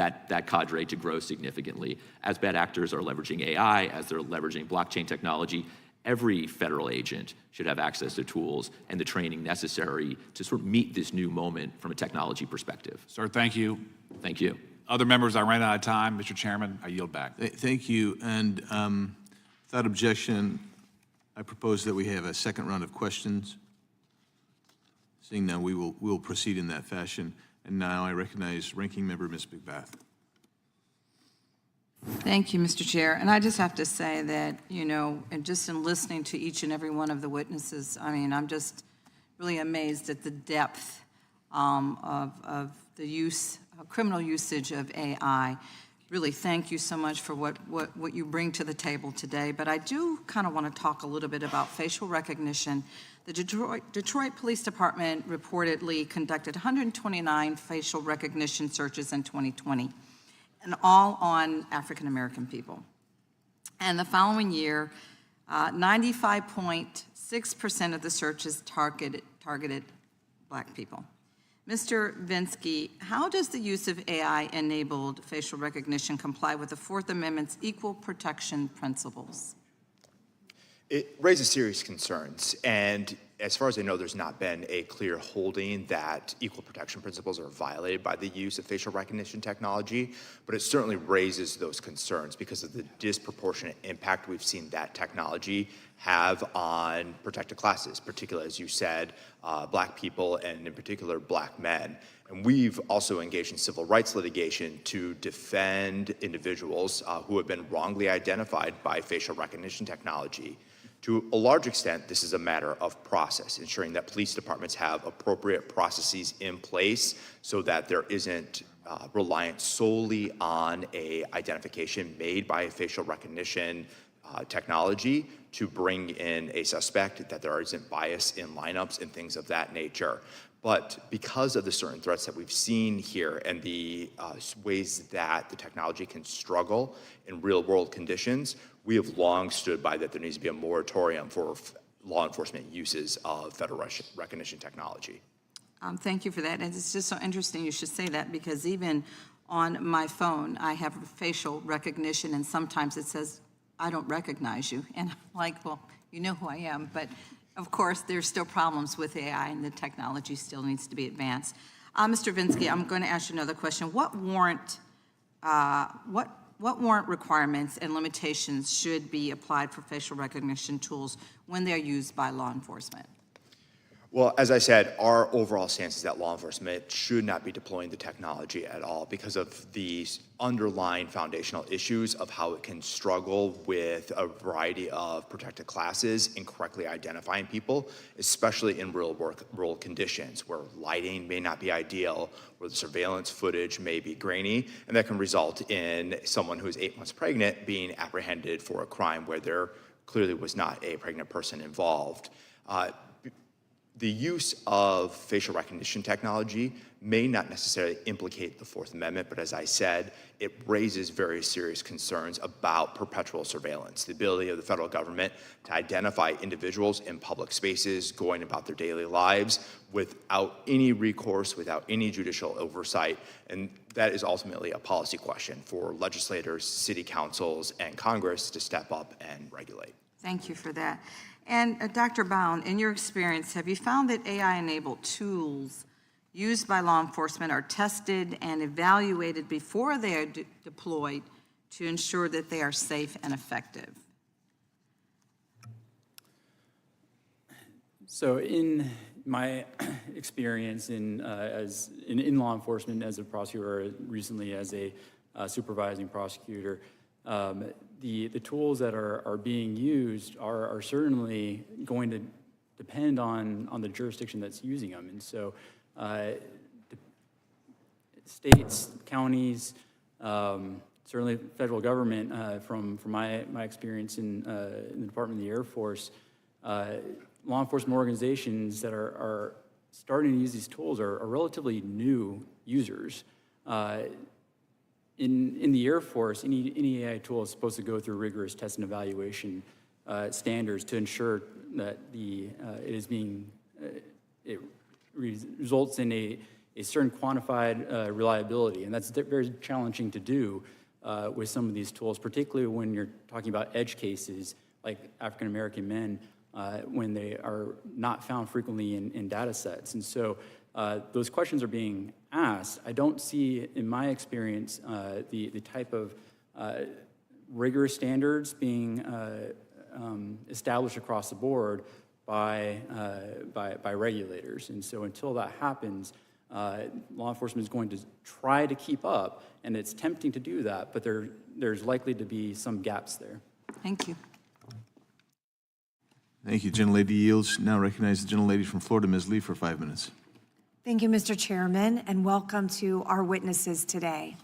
cadre to grow significantly. As bad actors are leveraging AI, as they're leveraging blockchain technology, every federal agent should have access to tools and the training necessary to sort of meet this new moment from a technology perspective. Sir, thank you. Thank you. Other members, I ran out of time. Mr. Chairman, I yield back. Thank you. And without objection, I propose that we have a second round of questions. Seeing none, we will proceed in that fashion. And now I recognize Ranking Member Ms. McBath. Thank you, Mr. Chair. And I just have to say that, you know, and just in listening to each and every one of the witnesses, I mean, I'm just really amazed at the depth of the use, criminal usage of AI. Really, thank you so much for what you bring to the table today. But I do kind of want to talk a little bit about facial recognition. The Detroit Police Department reportedly conducted 129 facial recognition searches in 2020, and all on African-American people. And the following year, 95.6% of the searches targeted Black people. Mr. Vinsky, how does the use of AI-enabled facial recognition comply with the Fourth Amendment's equal protection principles? It raises serious concerns, and as far as I know, there's not been a clear holding that equal protection principles are violated by the use of facial recognition technology, but it certainly raises those concerns because of the disproportionate impact we've seen that technology have on protected classes, particularly, as you said, Black people, and in particular, Black men. And we've also engaged in civil rights litigation to defend individuals who have been wrongly identified by facial recognition technology. To a large extent, this is a matter of process, ensuring that police departments have appropriate processes in place so that there isn't reliance solely on a identification made by a facial recognition technology to bring in a suspect, that there isn't bias in lineups and things of that nature. But because of the certain threats that we've seen here and the ways that the technology can struggle in real-world conditions, we have long stood by that there needs to be a moratorium for law enforcement uses of federal recognition technology. Thank you for that. And it's just so interesting you should say that, because even on my phone, I have facial recognition, and sometimes it says, "I don't recognize you." And I'm like, well, you know who I am. But of course, there's still problems with AI, and the technology still needs to be advanced. Mr. Vinsky, I'm going to ask you another question. What warrant requirements and limitations should be applied for facial recognition tools when they're used by law enforcement? Well, as I said, our overall stance is that law enforcement should not be deploying the technology at all because of these underlying foundational issues of how it can struggle with a variety of protected classes in correctly identifying people, especially in real-world conditions where lighting may not be ideal, where the surveillance footage may be grainy, and that can result in someone who is 8 months pregnant being apprehended for a crime where there clearly was not a pregnant person involved. The use of facial recognition technology may not necessarily implicate the Fourth Amendment, but as I said, it raises very serious concerns about perpetual surveillance, the ability of the federal government to identify individuals in public spaces going about their daily lives without any recourse, without any judicial oversight, and that is ultimately a policy question for legislators, city councils, and Congress to step up and regulate. Thank you for that. And Dr. Bound, in your experience, have you found that AI-enabled tools used by law enforcement are tested and evaluated before they are deployed to ensure that they are safe and effective? So in my experience in law enforcement as a prosecutor, recently as a supervising prosecutor, the tools that are being used are certainly going to depend on the jurisdiction that's using them. And so states, counties, certainly federal government, from my experience in the Department of the Air Force, law enforcement organizations that are starting to use these tools are relatively new users. In the Air Force, any AI tool is supposed to go through rigorous test and evaluation standards to ensure that it results in a certain quantified reliability, and that's very challenging to do with some of these tools, particularly when you're talking about edge cases like African American men, when they are not found frequently in data sets. And so those questions are being asked. I don't see, in my experience, the type of rigorous standards being established across the board by regulators. And so until that happens, law enforcement is going to try to keep up, and it's tempting to do that, but there's likely to be some gaps there. Thank you. Thank you. Gentlelady yields. Now recognize the gentlelady from Florida, Ms. Lee, for 5 minutes. Thank you, Mr. Chairman, and welcome to our witnesses today.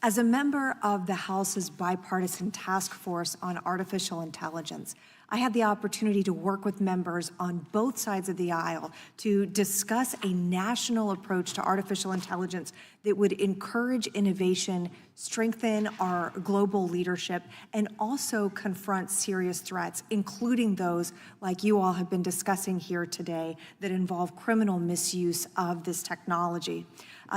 As a member of the House's bipartisan task force on artificial intelligence, I had the opportunity to work with members on both sides of the aisle to discuss a national approach to artificial intelligence that would encourage innovation, strengthen our global leadership, and also confront serious threats, including those like you all have been discussing here today that involve criminal misuse of this technology.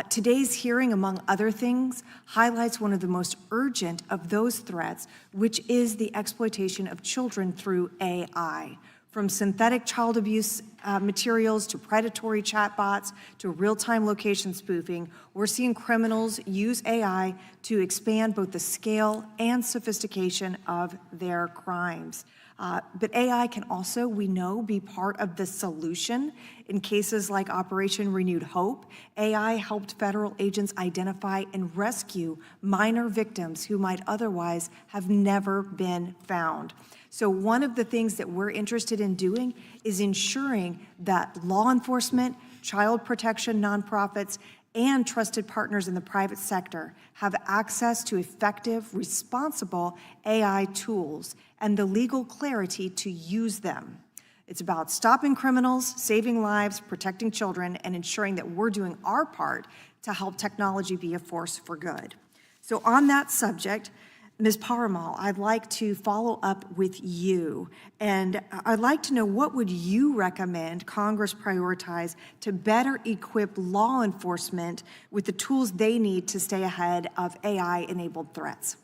Today's hearing, among other things, highlights one of the most urgent of those threats, which is the exploitation of children through AI. From synthetic child abuse materials to predatory chatbots to real-time location spoofing, we're seeing criminals use AI to expand both the scale and sophistication of their crimes. But AI can also, we know, be part of the solution. In cases like Operation Renewed Hope, AI helped federal agents identify and rescue minor victims who might otherwise have never been found. So one of the things that we're interested in doing is ensuring that law enforcement, child protection nonprofits, and trusted partners in the private sector have access to effective, responsible AI tools and the legal clarity to use them. It's about stopping criminals, saving lives, protecting children, and ensuring that we're doing our part to help technology be a force for good. So on that subject, Ms. Parimal, I'd like to follow up with you, and I'd like to know what would you recommend Congress prioritize to better equip law enforcement with the tools they need to stay ahead of AI-enabled threats?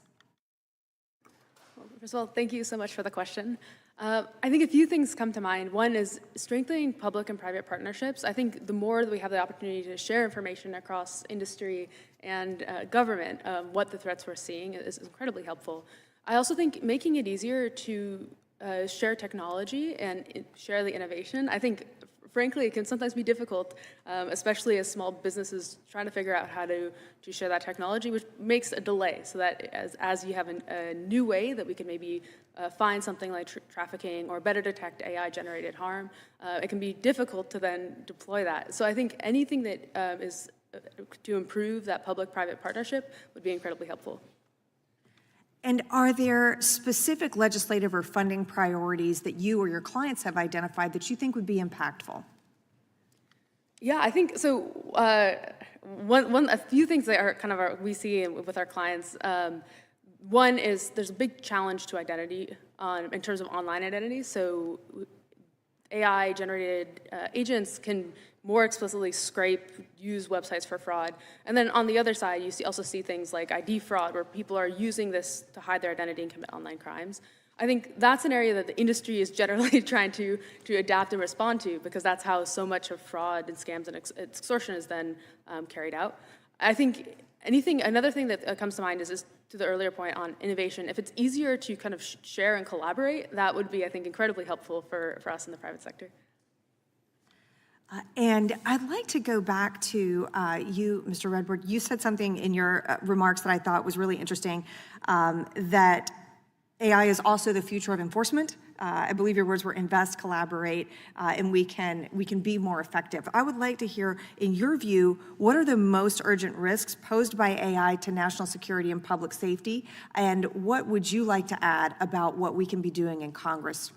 Well, first of all, thank you so much for the question. I think a few things come to mind. One is strengthening public and private partnerships. I think the more that we have the opportunity to share information across industry and government, what the threats we're seeing is incredibly helpful. I also think making it easier to share technology and share the innovation. I think, frankly, it can sometimes be difficult, especially as small businesses trying to figure out how to share that technology, which makes a delay, so that as you have a new way that we can maybe find something like trafficking or better detect AI-generated harm, it can be difficult to then deploy that. So I think anything that is to improve that public-private partnership would be incredibly helpful. And are there specific legislative or funding priorities that you or your clients have identified that you think would be impactful? Yeah, I think so. A few things that are we see with our clients. One is there's a big challenge to identity in terms of online identity. So AI-generated agents can more explicitly scrape, use websites for fraud. And then on the other side, you also see things like ID fraud, where people are using this to hide their identity and commit online crimes. I think that's an area that the industry is generally trying to adapt and respond to, because that's how so much of fraud and scams and extortion is then carried out. I think another thing that comes to mind is to the earlier point on innovation. If it's easier to kind of share and collaborate, that would be, I think, incredibly helpful for us in the private sector. And I'd like to go back to you, Mr. Redbird. You said something in your remarks that I thought was really interesting, that AI is also the future of enforcement. I believe your words were invest, collaborate, and we can be more effective. I would like to hear, in your view, what are the most urgent risks posed by AI to national security and public safety, and what would you like to add about what we can be doing in Congress?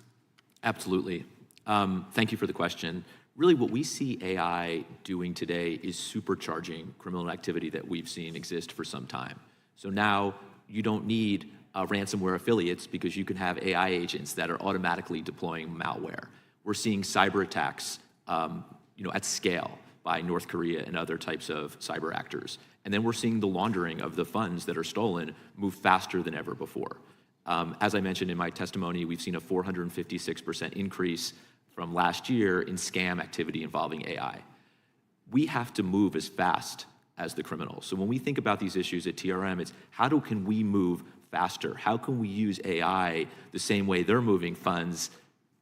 Absolutely. Thank you for the question. Really, what we see AI doing today is supercharging criminal activity that we've seen exist for some time. So now you don't need ransomware affiliates because you can have AI agents that are automatically deploying malware. We're seeing cyber attacks, at scale by North Korea and other types of cyber actors. And then we're seeing the laundering of the funds that are stolen move faster than ever before. As I mentioned in my testimony, we've seen a 456% increase from last year in scam activity involving AI. We have to move as fast as the criminals. So when we think about these issues at TRM, it's can we move faster? How can we use AI the same way they're moving funds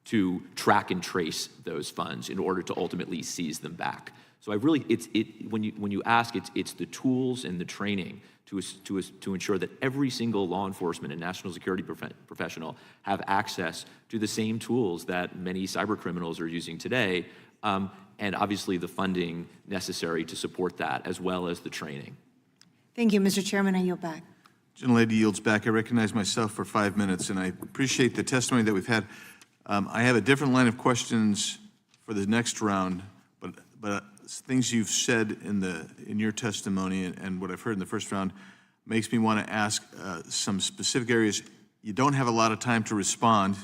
to track and trace those funds in order to ultimately seize them back? So when you ask, it's the tools and the training to ensure that every single law enforcement and national security professional have access to the same tools that many cyber criminals are using today, and obviously the funding necessary to support that, as well as the training. Thank you, Mr. Chairman. I yield back. Gentlelady yields back. I recognize myself for 5 minutes, and I appreciate the testimony that we've had. I have a different line of questions for the next round, but things you've said in your testimony and what I've heard in the first round makes me want to ask some specific areas. You don't have a lot of time to respond,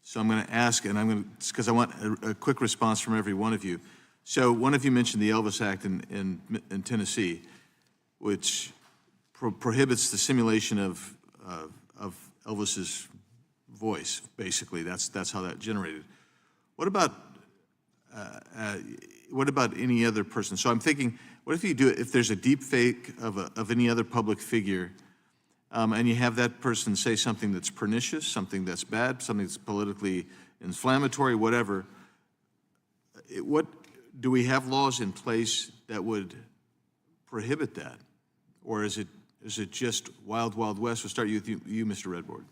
so I'm going to ask, and because I want a quick response from every one of you. So one of you mentioned the Elvis Act in Tennessee, which prohibits the simulation of Elvis's voice. Basically, that's how that generated. What about any other person? So I'm thinking, what if you do it? If there's a deep fake of any other public figure, and you have that person say something that's pernicious, something that's bad, something that's politically inflammatory, whatever. What do we have laws in place that would prohibit that, or is it just wild, wild west? We'll start with you, Mr. Redboard.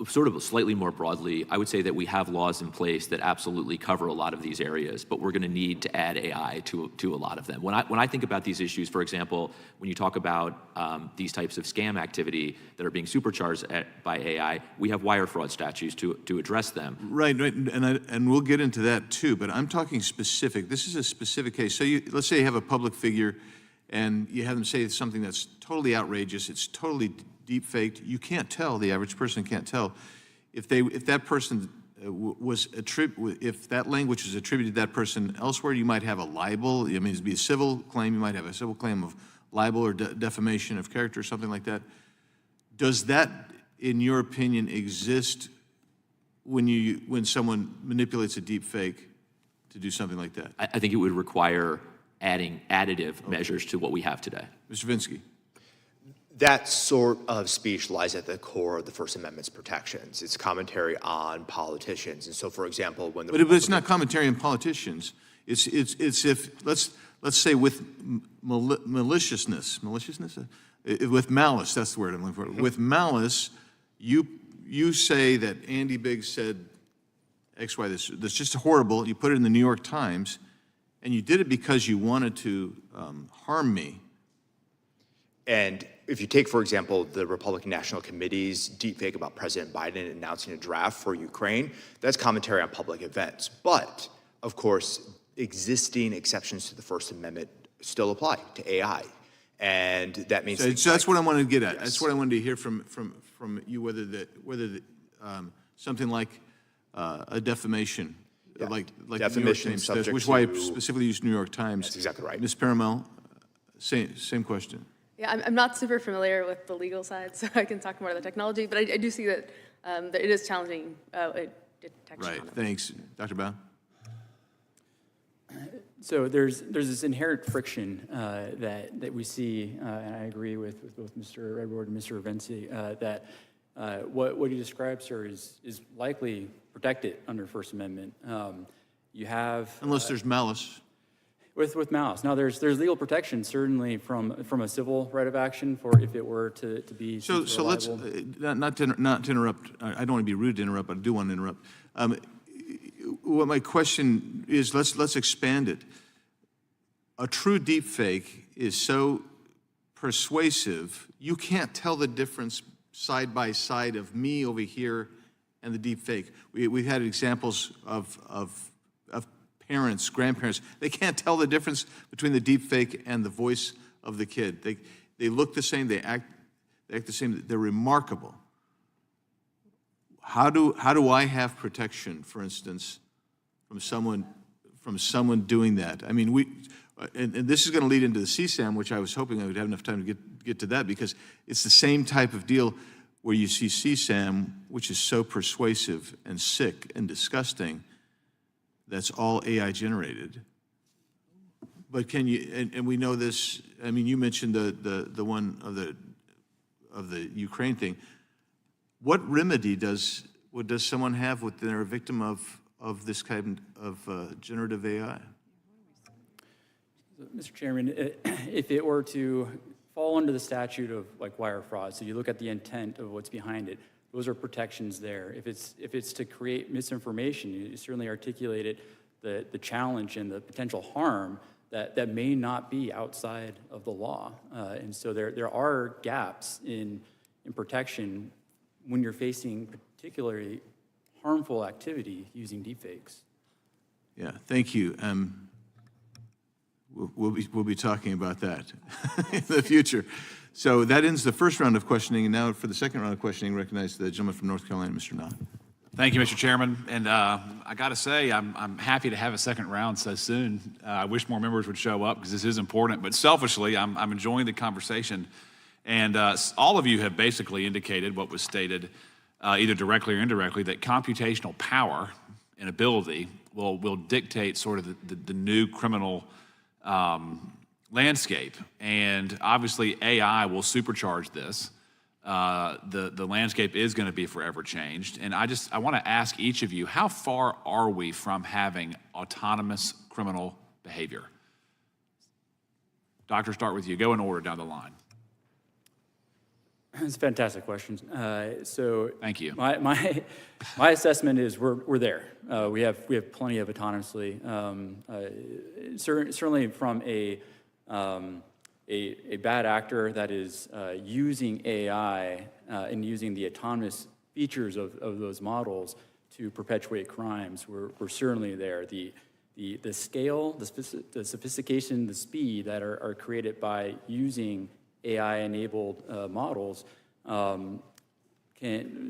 Sort of slightly more broadly, I would say that we have laws in place that absolutely cover a lot of these areas, but we're going to need to add AI to a lot of them. When I think about these issues, for example, when you talk about these types of scam activity that are being supercharged by AI, we have wire fraud statutes to address them. Right, and we'll get into that too, but I'm talking specific. This is a specific case. So let's say you have a public figure and you have them say something that's totally outrageous, it's totally deep faked. You can't tell, the average person can't tell if that person if that language is attributed to that person elsewhere. You might have a libel. I mean, it'd be a civil claim. You might have a civil claim of libel or defamation of character or something like that. Does that, in your opinion, exist when someone manipulates a deep fake to do something like that? I think it would require adding additive measures to what we have today. Mr. Vinsky. That sort of speech lies at the core of the First Amendment's protections. It's commentary on politicians. And so, for example, when the But it's not commentary on politicians. It's if, let's say with maliciousness, with malice, that's the word I'm looking for. With malice, you say that Andy Biggs said X, Y, this. That's just horrible. You put it in the New York Times, and you did it because you wanted to harm me. And if you take, for example, the Republican National Committee's deepfake about President Biden announcing a draft for Ukraine, that's commentary on public events. But, of course, existing exceptions to the First Amendment still apply to AI. And that means... So that's what I wanted to get at. Yes. That's what I wanted to hear from you, whether something like a defamation, like defamation, New York Times, which is why I specifically used New York Times. That's exactly right. Ms. Paramel, same question. Yeah, I'm not super familiar with the legal side, so I can talk more about the technology, but I do see that, that it is challenging detection. Right, thanks. Dr. Bao? So there's this inherent friction that we see, and I agree with both Mr. Redboard and Mr. Vinsky, that what he describes, sir, is likely protected under First Amendment. You have... Unless there's malice. With mouse. Now, there's legal protection, certainly, from a civil right of action for if it were to be So let's, not to interrupt, I don't want to be rude to interrupt, but I do want to interrupt. What my question is, let's expand it. A true deep fake is so persuasive, you can't tell the difference side by side of me over here and the deep fake. We've had examples of parents, grandparents, they can't tell the difference between the deep fake and the voice of the kid. They look the same, they act the same, they're remarkable. How do I have protection, for instance, from someone doing that? I mean, and this is going to lead into the CSAM, which I was hoping I would have enough time to get to that, because it's the same type of deal where you see CSAM, which is so persuasive and sick and disgusting, that's all AI generated. But can you, and we know this, I mean, you mentioned the one of the Ukraine thing. What remedy does someone have when they're a victim of this kind of generative AI? Mr. Chairman, if it were to fall under the statute of like wire fraud, so you look at the intent of what's behind it, those are protections there. If it's to create misinformation, you certainly articulated the challenge and the potential harm that may not be outside of the law. And so there are gaps in protection when you're facing particularly harmful activity using deepfakes. Yeah, thank you. We'll be talking about that in the future. So that ends the first round of questioning, and now for the second round of questioning, recognize the gentleman from North Carolina, Mr. Knott. Thank you, Mr. Chairman. And I got to say, I'm happy to have a second round so soon. I wish more members would show up because this is important. But selfishly, I'm enjoying the conversation. And all of you have basically indicated what was stated, either directly or indirectly, that computational power and ability will dictate sort of the new criminal landscape. And obviously, AI will supercharge this. The landscape is going to be forever changed. And I want to ask each of you, how far are we from having autonomous criminal behavior? Doctor, start with you. Go in order down the line. It's a fantastic question. So thank you. My assessment is we're there. We have plenty of autonomously. Certainly from a bad actor that is using AI and using the autonomous features of those models to perpetuate crimes, we're certainly there. The scale, the sophistication, the speed that are created by using AI-enabled models can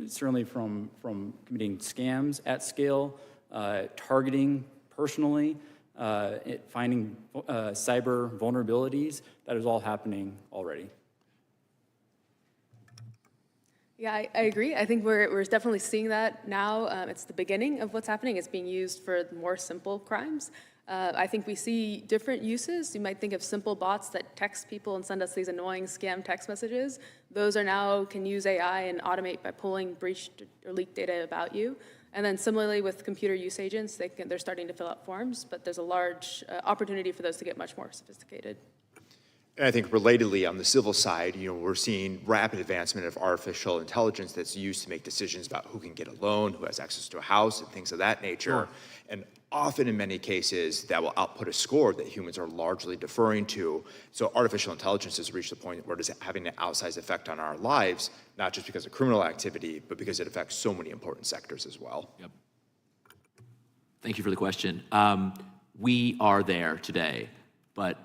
certainly from committing scams at scale, targeting personally, finding cyber vulnerabilities, that is all happening already. Yeah, I agree. I think we're definitely seeing that now. It's the beginning of what's happening. It's being used for more simple crimes. I think we see different uses. You might think of simple bots that text people and send us these annoying scam text messages. Those are now can use AI and automate by pulling breached or leaked data about you. And then similarly with computer use agents, they're starting to fill out forms, but there's a large opportunity for those to get much more sophisticated. And I think relatedly on the civil side, we're seeing rapid advancement of artificial intelligence that's used to make decisions about who can get a loan, who has access to a house, and things of that nature. Sure. And often in many cases, that will output a score that humans are largely deferring to. So artificial intelligence has reached the point where it is having an outsized effect on our lives, not just because of criminal activity, but because it affects so many important sectors as well. Yep. Thank you for the question. We are there today, but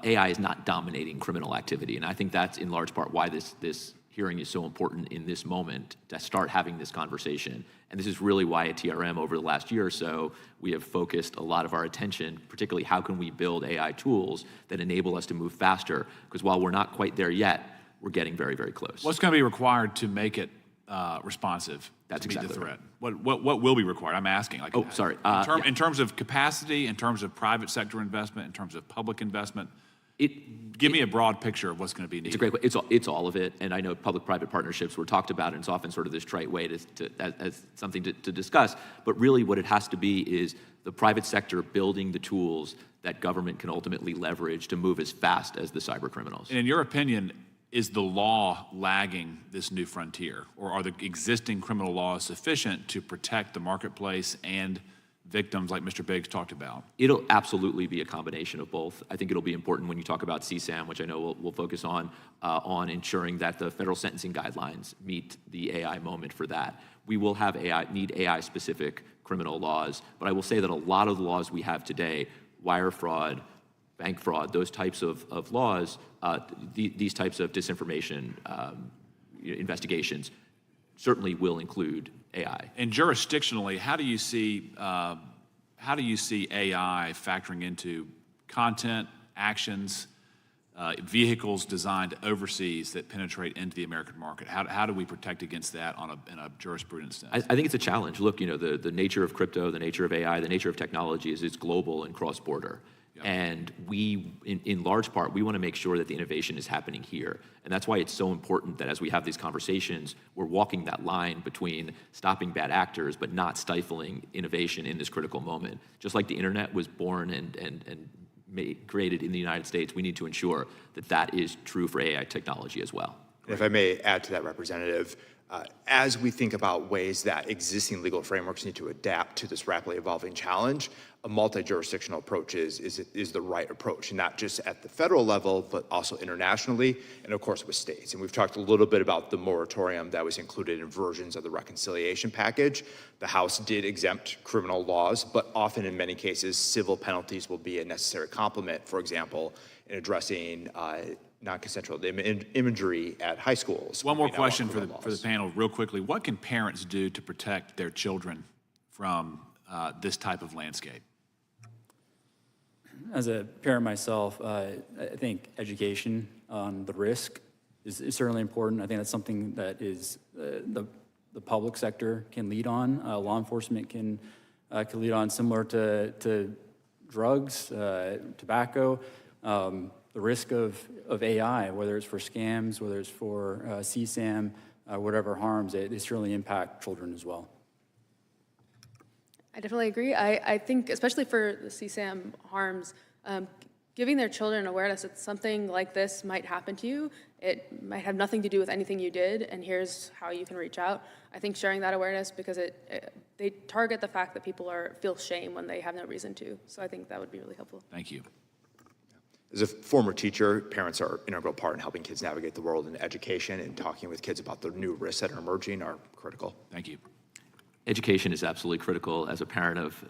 AI is not dominating criminal activity. And I think that's in large part why this hearing is so important in this moment to start having this conversation. And this is really why at TRM over the last year or so, we have focused a lot of our attention, particularly how can we build AI tools that enable us to move faster? Because while we're not quite there yet, we're getting very, very close. What's going to be required to make it responsive to meet the threat? Right. What will be required? I'm asking. Sorry. In terms of capacity, in terms of private sector investment, in terms of public investment, give me a broad picture of what's going to be needed. It's a great question. It's all of it, and I know public-private partnerships were talked about, and it's often sort of this trite way as something to discuss. But really, what it has to be is the private sector building the tools that government can ultimately leverage to move as fast as the cyber criminals. And in your opinion, is the law lagging this new frontier, or are the existing criminal laws sufficient to protect the marketplace and victims like Mr. Biggs talked about? It'll absolutely be a combination of both. I think it'll be important when you talk about CSAM, which I know we'll focus on ensuring that the federal sentencing guidelines meet the AI moment for that. We will have need AI-specific criminal laws, but I will say that a lot of the laws we have today, wire fraud, bank fraud, those types of laws, these types of disinformation investigations certainly will include AI. And jurisdictionally, how do you see AI factoring into content, actions, vehicles designed overseas that penetrate into the American market? How do we protect against that in a jurisprudence sense? I think it's a challenge. Look, the nature of crypto, the nature of AI, the nature of technology is it's global and cross-border. Yep. And we, in large part, we want to make sure that the innovation is happening here. And that's why it's so important that as we have these conversations, we're walking that line between stopping bad actors, but not stifling innovation in this critical moment. Just like the internet was born and created in the United States, we need to ensure that that is true for AI technology as well. And if I may add to that, Representative, as we think about ways that existing legal frameworks need to adapt to this rapidly evolving challenge, a multi-jurisdictional approach is the right approach, and not just at the federal level, but also internationally, and of course with states. And we've talked a little bit about the moratorium that was included in versions of the reconciliation package. The House did exempt criminal laws, but often in many cases, civil penalties will be a necessary complement, for example, in addressing non-consensual imagery at high schools. One more question for the panel real quickly. What can parents do to protect their children from this type of landscape? As a parent myself, I think education on the risk is certainly important. I think that's something that is the public sector can lead on. Law enforcement can lead on, similar to drugs, tobacco. The risk of AI, whether it's for scams, whether it's for CSAM, whatever harms, they certainly impact children as well. I definitely agree. I think, especially for the CSAM harms, giving their children awareness that something like this might happen to you, it might have nothing to do with anything you did, and here's how you can reach out. I think sharing that awareness, because they target the fact that people feel shame when they have no reason to. So I think that would be really helpful. Thank you. As a former teacher, parents are an integral part in helping kids navigate the world in education, and talking with kids about the new risks that are emerging are critical. Thank you. Education is absolutely critical. As a parent of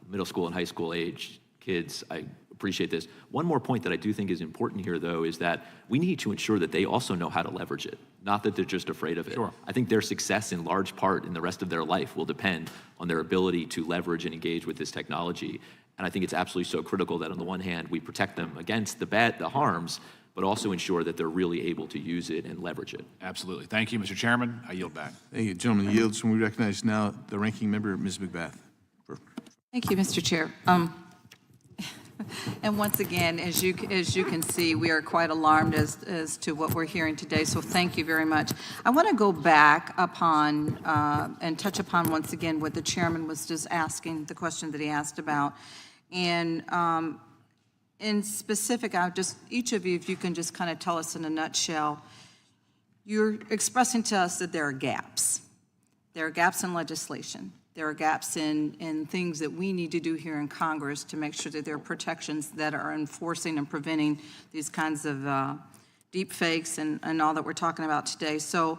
middle school and high school age kids, I appreciate this. One more point that I do think is important here, though, is that we need to ensure that they also know how to leverage it, not that they're just afraid of it. Sure. I think their success in large part in the rest of their life will depend on their ability to leverage and engage with this technology. And I think it's absolutely so critical that on the one hand, we protect them against the harms, but also ensure that they're really able to use it and leverage it. Absolutely. Thank you, Mr. Chairman. I yield back. Thank you, gentlemen. Yields, and we recognize now the ranking member, Ms. McBath. Thank you, Mr. Chair. And once again, as you can see, we are quite alarmed as to what we're hearing today, so thank you very much. I want to go back upon and touch upon once again what the chairman was just asking, the question that he asked about. And in specific, each of you, if you can just kind of tell us in a nutshell, you're expressing to us that there are gaps. There are gaps in legislation. There are gaps in things that we need to do here in Congress to make sure that there are protections that are enforcing and preventing these kinds of deep fakes and all that we're talking about today. So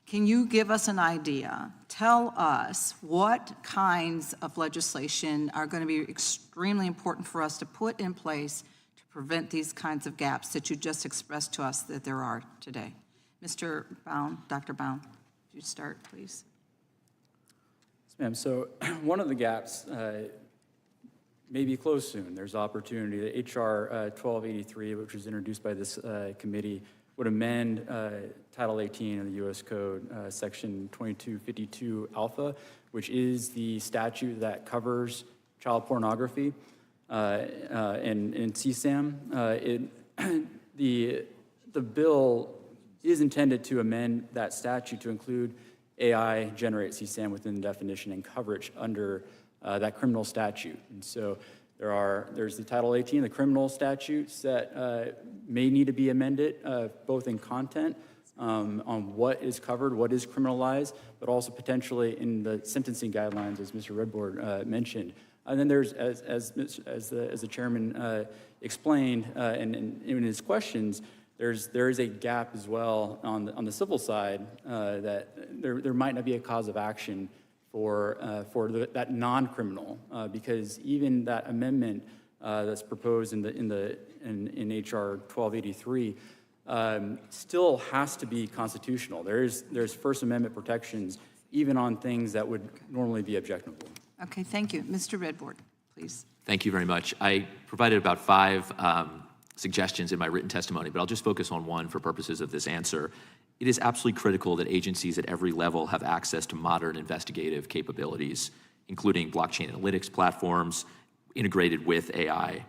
can you give us an idea? Tell us what kinds of legislation are going to be extremely important for us to put in place to prevent these kinds of gaps that you just expressed to us that there are today. Mr. Baum, Dr. Baum, would you start, please? Ma'am, so one of the gaps may be closed soon. There's opportunity. The HR 1283, which was introduced by this committee, would amend Title 18 of the U.S. Code, Section 2252 Alpha, which is the statute that covers child pornography and CSAM. The bill is intended to amend that statute to include AI generate CSAM within the definition and coverage under that criminal statute. And so there's the Title 18, the criminal statutes that may need to be amended, both in content on what is covered, what is criminalized, but also potentially in the sentencing guidelines, as Mr. Redboard mentioned. And then there's, as the chairman explained in his questions, there is a gap as well on the civil side that there might not be a cause of action for that non-criminal, because even that amendment that's proposed in HR 1283 still has to be constitutional. There's First Amendment protections even on things that would normally be objectionable. Okay, thank you. Mr. Redboard, please. Thank you very much. I provided about 5 suggestions in my written testimony, but I'll just focus on one for purposes of this answer. It is absolutely critical that agencies at every level have access to modern investigative capabilities, including blockchain analytics platforms integrated with AI,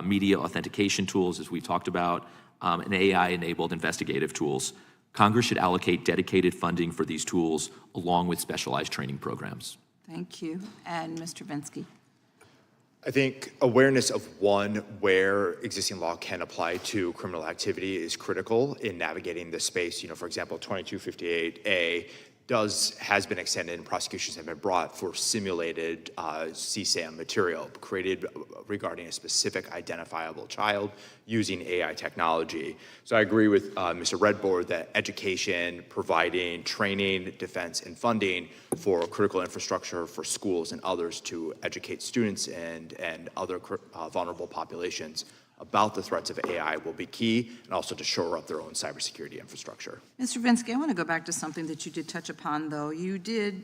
media authentication tools, as we've talked about, and AI-enabled investigative tools. Congress should allocate dedicated funding for these tools along with specialized training programs. Thank you. And Mr. Vinsky. I think awareness of where existing law can apply to criminal activity is critical in navigating the space. For example, 2258A has been extended and prosecutions have been brought for simulated CSAM material created regarding a specific identifiable child using AI technology. So I agree with Mr. Redboard that education, providing training, defense, and funding for critical infrastructure for schools and others to educate students and other vulnerable populations about the threats of AI will be key, and also to shore up their own cybersecurity infrastructure. Mr. Vinsky, I want to go back to something that you did touch upon, though. You did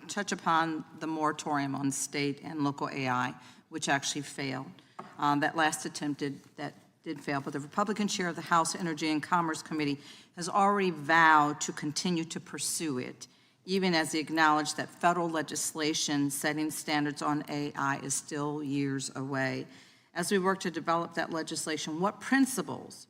touch upon the moratorium on state and local AI, which actually failed. That last attempt did fail, but the Republican chair of the House Energy and Commerce Committee has already vowed to continue to pursue it, even as he acknowledged that federal legislation setting standards on AI is still years away. As we work to develop that legislation, what principles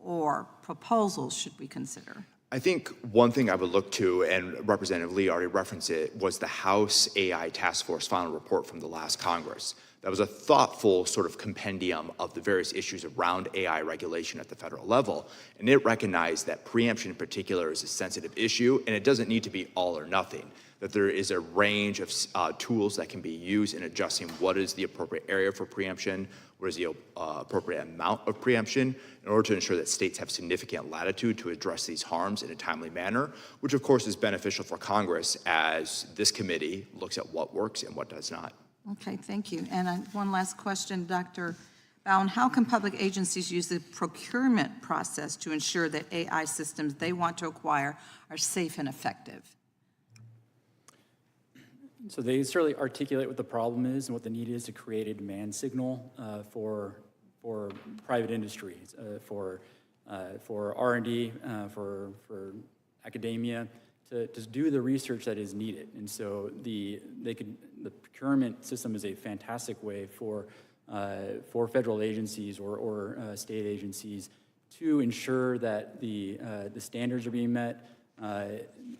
or proposals should we consider? I think one thing I would look to, and Representative Lee already referenced it, was the House AI Task Force final report from the last Congress. That was a thoughtful sort of compendium of the various issues around AI regulation at the federal level. And it recognized that preemption in particular is a sensitive issue, and it doesn't need to be all or nothing, that there is a range of tools that can be used in adjusting what is the appropriate area for preemption, what is the appropriate amount of preemption, in order to ensure that states have significant latitude to address these harms in a timely manner, which of course is beneficial for Congress as this committee looks at what works and what does not. Okay, thank you. And one last question, Dr. Bowen. How can public agencies use the procurement process to ensure that AI systems they want to acquire are safe and effective? So they certainly articulate what the problem is and what the need is to create a demand signal for private industries, for R&D, for academia, to do the research that is needed. And so the procurement system is a fantastic way for federal agencies or state agencies to ensure that the standards are being met,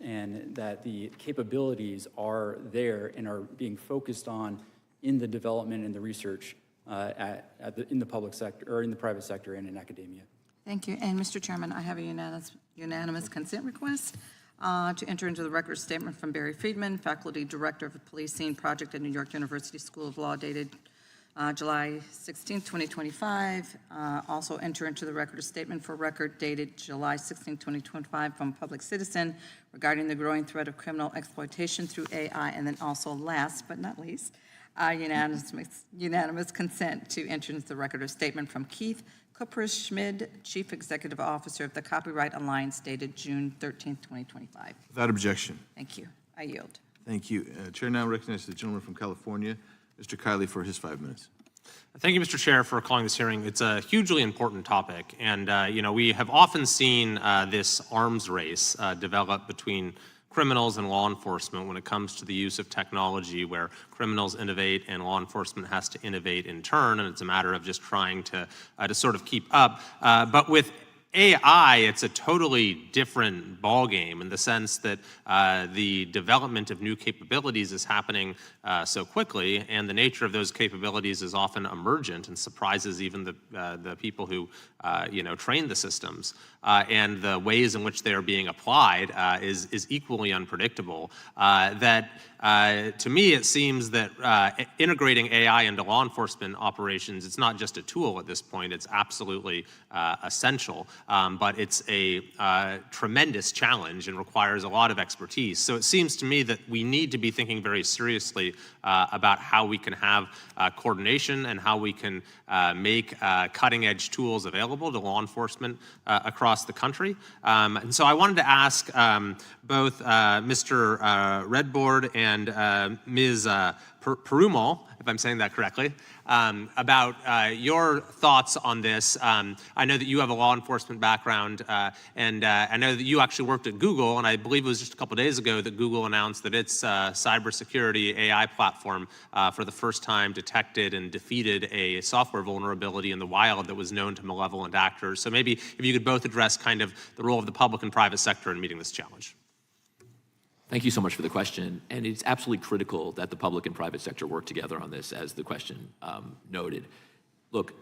and that the capabilities are there and are being focused on in the development and the research in the public sector or in the private sector and in academia. Thank you. And Mr. Chairman, I have a unanimous consent request to enter into the record statement from Barry Friedman, Faculty Director of the Policing Project at New York University School of Law, dated July 16, 2025. Also enter into the record a statement for record dated July 16, 2025 from a public citizen regarding the growing threat of criminal exploitation through AI. And then also last but not least, unanimous consent to enter into the record a statement from Keith Kupperschmid, Chief Executive Officer of the Copyright Alliance, dated June 13, 2025. Without objection. Thank you. I yield. Thank you. Chair now recognizes the gentleman from California, Mr. Kiley, for his 5 minutes. Thank you, Mr. Chair, for calling this hearing. It's a hugely important topic, and we have often seen this arms race develop between criminals and law enforcement when it comes to the use of technology, where criminals innovate and law enforcement has to innovate in turn, and it's a matter of just trying to sort of keep up. But with AI, it's a totally different ballgame in the sense that the development of new capabilities is happening so quickly, and the nature of those capabilities is often emergent and surprises even the people who train the systems. And the ways in which they are being applied is equally unpredictable. To me, it seems that integrating AI into law enforcement operations, it's not just a tool at this point, it's absolutely essential. But it's a tremendous challenge and requires a lot of expertise. So it seems to me that we need to be thinking very seriously about how we can have coordination and how we can make cutting-edge tools available to law enforcement across the country. And so I wanted to ask both Mr. Redboard and Ms. Perumal, if I'm saying that correctly, about your thoughts on this. I know that you have a law enforcement background, and I know that you actually worked at Google, and I believe it was just a couple days ago that Google announced that its cybersecurity AI platform for the first time detected and defeated a software vulnerability in the wild that was known to malevolent actors. So maybe if you could both address kind of the role of the public and private sector in meeting this challenge. Thank you so much for the question. And it's absolutely critical that the public and private sector work together on this, as the question noted. Look,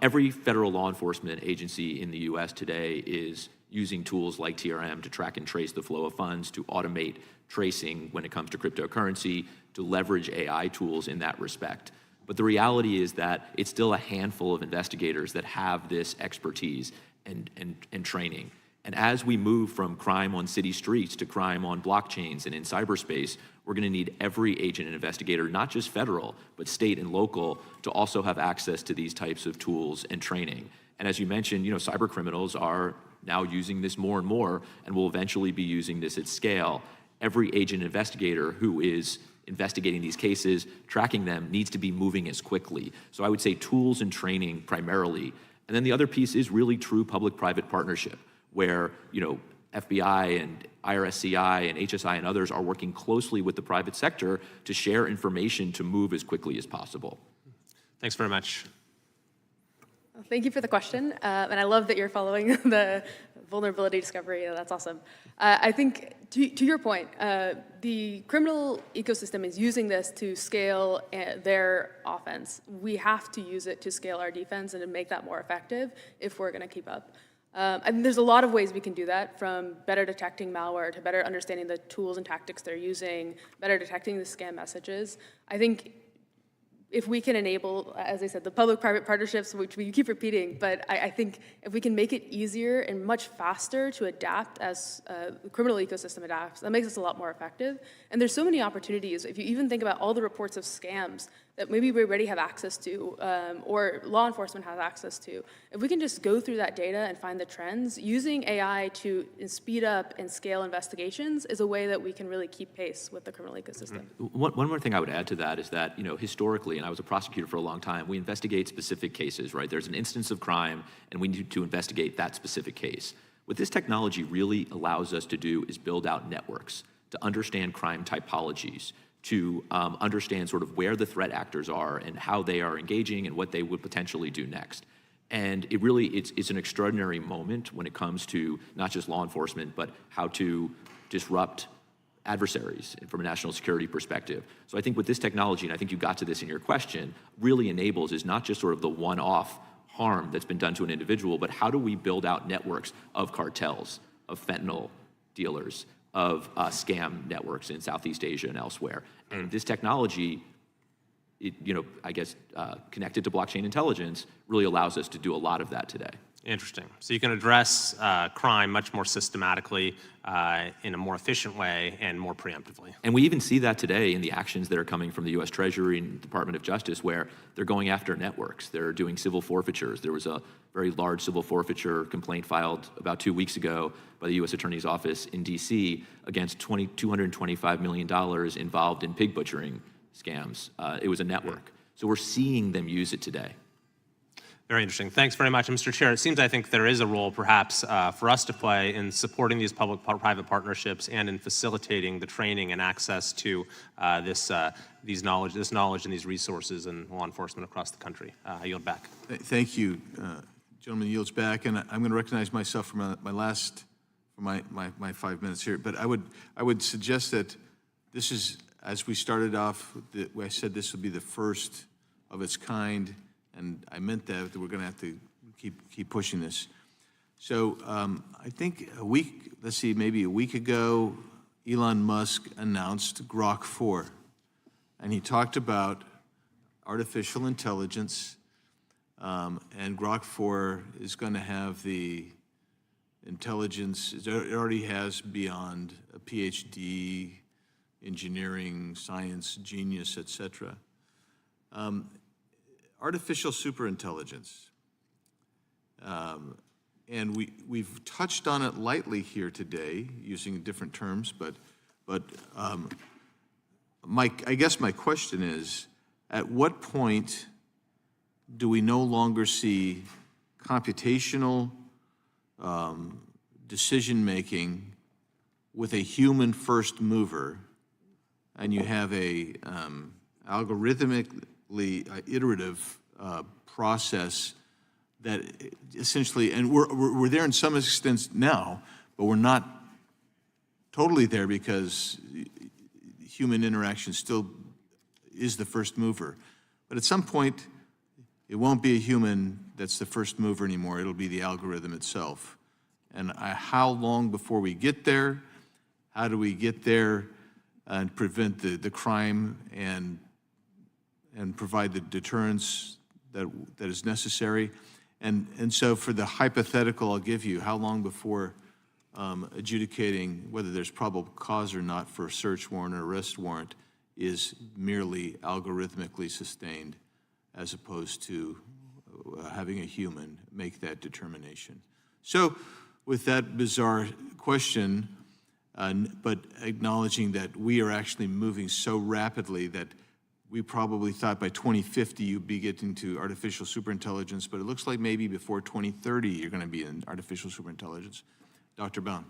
every federal law enforcement agency in the US today is using tools like TRM to track and trace the flow of funds, to automate tracing when it comes to cryptocurrency, to leverage AI tools in that respect. But the reality is that it's still a handful of investigators that have this expertise and training. And as we move from crime on city streets to crime on blockchains and in cyberspace, we're going to need every agent and investigator, not just federal, but state and local, to also have access to these types of tools and training. And as you mentioned, cyber criminals are now using this more and more, and will eventually be using this at scale. Every agent investigator who is investigating these cases, tracking them, needs to be moving as quickly. So I would say tools and training primarily. And then the other piece is really true public-private partnership, where FBI and IRSCI and HSI and others are working closely with the private sector to share information to move as quickly as possible. Thanks very much. Well, thank you for the question, and I love that you're following the vulnerability discovery. That's awesome. I think, to your point, the criminal ecosystem is using this to scale their offense. We have to use it to scale our defense and to make that more effective if we're going to keep up. And there's a lot of ways we can do that, from better detecting malware to better understanding the tools and tactics they're using, better detecting the scam messages. I think if we can enable, as I said, the public-private partnerships, which we keep repeating, but I think if we can make it easier and much faster to adapt as the criminal ecosystem adapts, that makes us a lot more effective. And there's so many opportunities. If you even think about all the reports of scams that maybe we already have access to, or law enforcement has access to, if we can just go through that data and find the trends, using AI to speed up and scale investigations is a way that we can really keep pace with the criminal ecosystem. One more thing I would add to that is that, historically, and I was a prosecutor for a long time, we investigate specific cases, right? There's an instance of crime, and we need to investigate that specific case. What this technology really allows us to do is build out networks to understand crime typologies, to understand sort of where the threat actors are and how they are engaging and what they would potentially do next. And it's an extraordinary moment when it comes to not just law enforcement, but how to disrupt adversaries from a national security perspective. So I think with this technology, and I think you got to this in your question, really enables is not just sort of the one-off harm that's been done to an individual, but how do we build out networks of cartels, of fentanyl dealers, of scam networks in Southeast Asia and elsewhere. And this technology, connected to blockchain intelligence, really allows us to do a lot of that today. Interesting. So you can address crime much more systematically, in a more efficient way, and more preemptively. And we even see that today in the actions that are coming from the U.S. Treasury and Department of Justice, where they're going after networks. They're doing civil forfeitures. There was a very large civil forfeiture complaint filed about 2 weeks ago by the U.S. Attorney's Office in D.C. against $225 million involved in pig butchering scams. It was a network. So we're seeing them use it today. Very interesting. Thanks very much. Mr. Chair, it seems I think there is a role perhaps for us to play in supporting these public-private partnerships and in facilitating the training and access to this knowledge and these resources in law enforcement across the country. I yield back. Thank you, gentleman yields back, and I'm going to recognize myself for my 5 minutes here. But I would suggest that this is, as we started off, I said this would be the first of its kind, and I meant that we're going to have to keep pushing this. So I think maybe a week ago, Elon Musk announced Grok 4, and he talked about artificial intelligence, and Grok 4 is going to have the intelligence, it already has beyond a PhD, engineering, science, genius, etc. Artificial superintelligence. And we've touched on it lightly here today, using different terms, but I guess my question is, at what point do we no longer see computational decision-making with a human first mover, and you have a algorithmically iterative process that essentially, and we're there in some extent now, but we're not totally there because human interaction still is the first mover. But at some point, it won't be a human that's the first mover anymore. It'll be the algorithm itself. And how long before we get there? How do we get there and prevent the crime and provide the deterrence that is necessary? And so for the hypothetical I'll give you, how long before adjudicating whether there's probable cause or not for a search warrant or arrest warrant is merely algorithmically sustained, as opposed to having a human make that determination? So with that bizarre question, but acknowledging that we are actually moving so rapidly that we probably thought by 2050 you'd be getting to artificial superintelligence, but it looks like maybe before 2030 you're going to be in artificial superintelligence. Dr. Baum.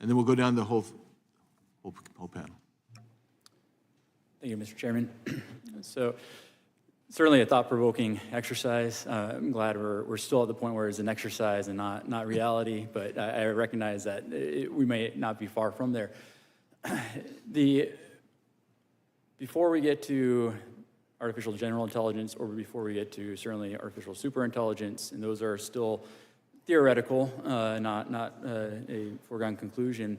And then we'll go down the whole panel. Thank you, Mr. Chairman. So certainly a thought-provoking exercise. I'm glad we're still at the point where it's an exercise and not reality, but I recognize that we may not be far from there. Before we get to artificial general intelligence, or before we get to certainly artificial superintelligence, and those are still theoretical, not a foregone conclusion,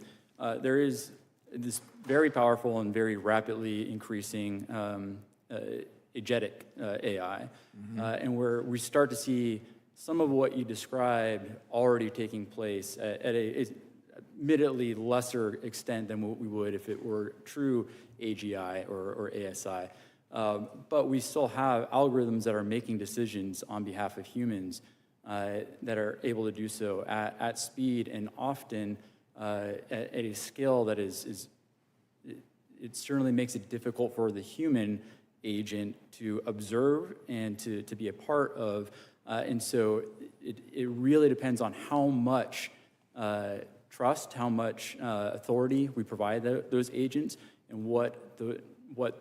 there is this very powerful and very rapidly increasing agentic AI, and where we start to see some of what you described already taking place at a admittedly lesser extent than what we would if it were true AGI or ASI. But we still have algorithms that are making decisions on behalf of humans that are able to do so at speed and often at a scale that it certainly makes it difficult for the human agent to observe and to be a part of. And so it really depends on how much trust, how much authority we provide those agents, and what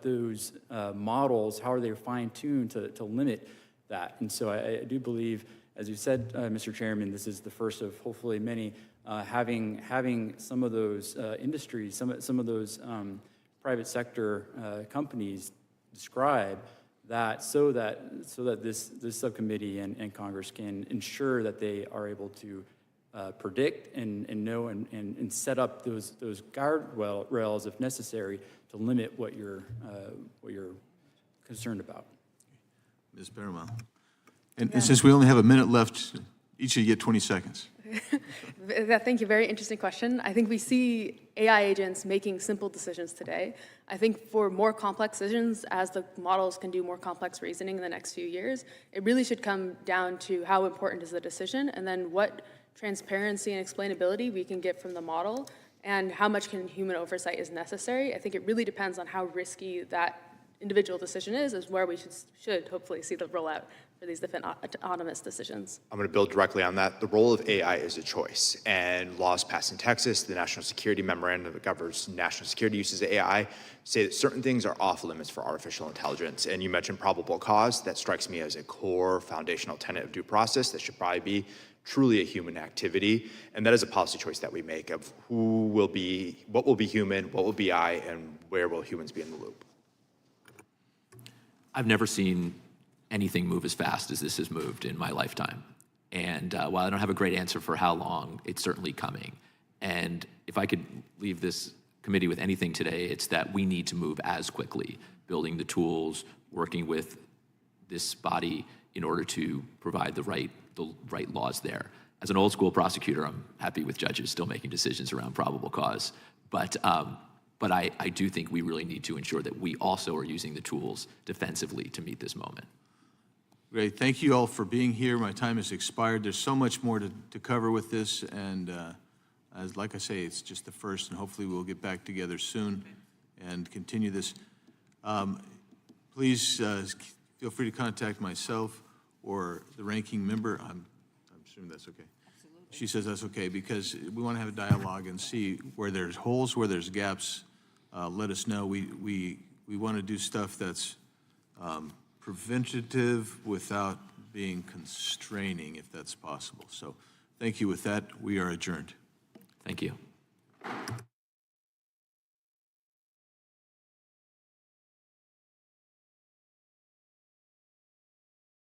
those models, how are they fine-tuned to limit that. And so I do believe, as you said, Mr. Chairman, this is the first of hopefully many, having some of those industries, some of those private sector companies describe that so that this subcommittee and Congress can ensure that they are able to predict and know and set up those guardrails if necessary to limit what you're concerned about. Ms. Paramount. And since we only have a minute left, each of you get 20 seconds. Thank you. Very interesting question. I think we see AI agents making simple decisions today. I think for more complex decisions, as the models can do more complex reasoning in the next few years, it really should come down to how important is the decision, and then what transparency and explainability we can get from the model, and how much human oversight is necessary. I think it really depends on how risky that individual decision is where we should hopefully see the rollout for these different autonomous decisions. I'm going to build directly on that. The role of AI is a choice, and laws passed in Texas, the National Security Memorandum that governs national security uses of AI, say that certain things are off limits for artificial intelligence. And you mentioned probable cause. That strikes me as a core foundational tenet of due process that should probably be truly a human activity. And that is a policy choice that we make of what will be human, what will be AI, and where will humans be in the loop. I've never seen anything move as fast as this has moved in my lifetime. And while I don't have a great answer for how long, it's certainly coming. And if I could leave this committee with anything today, it's that we need to move as quickly, building the tools, working with this body in order to provide the right laws there. As an old school prosecutor, I'm happy with judges still making decisions around probable cause. But I do think we really need to ensure that we also are using the tools defensively to meet this moment. Great. Thank you all for being here. My time has expired. There's so much more to cover with this, and like I say, it's just the first, and hopefully we'll get back together soon and continue this. Please feel free to contact myself or the ranking member. I'm assuming that's okay. Absolutely. She says that's okay, because we want to have a dialogue and see where there's holes, where there's gaps. Let us know. We want to do stuff that's preventative without being constraining, if that's possible. So thank you. With that, we are adjourned. Thank you.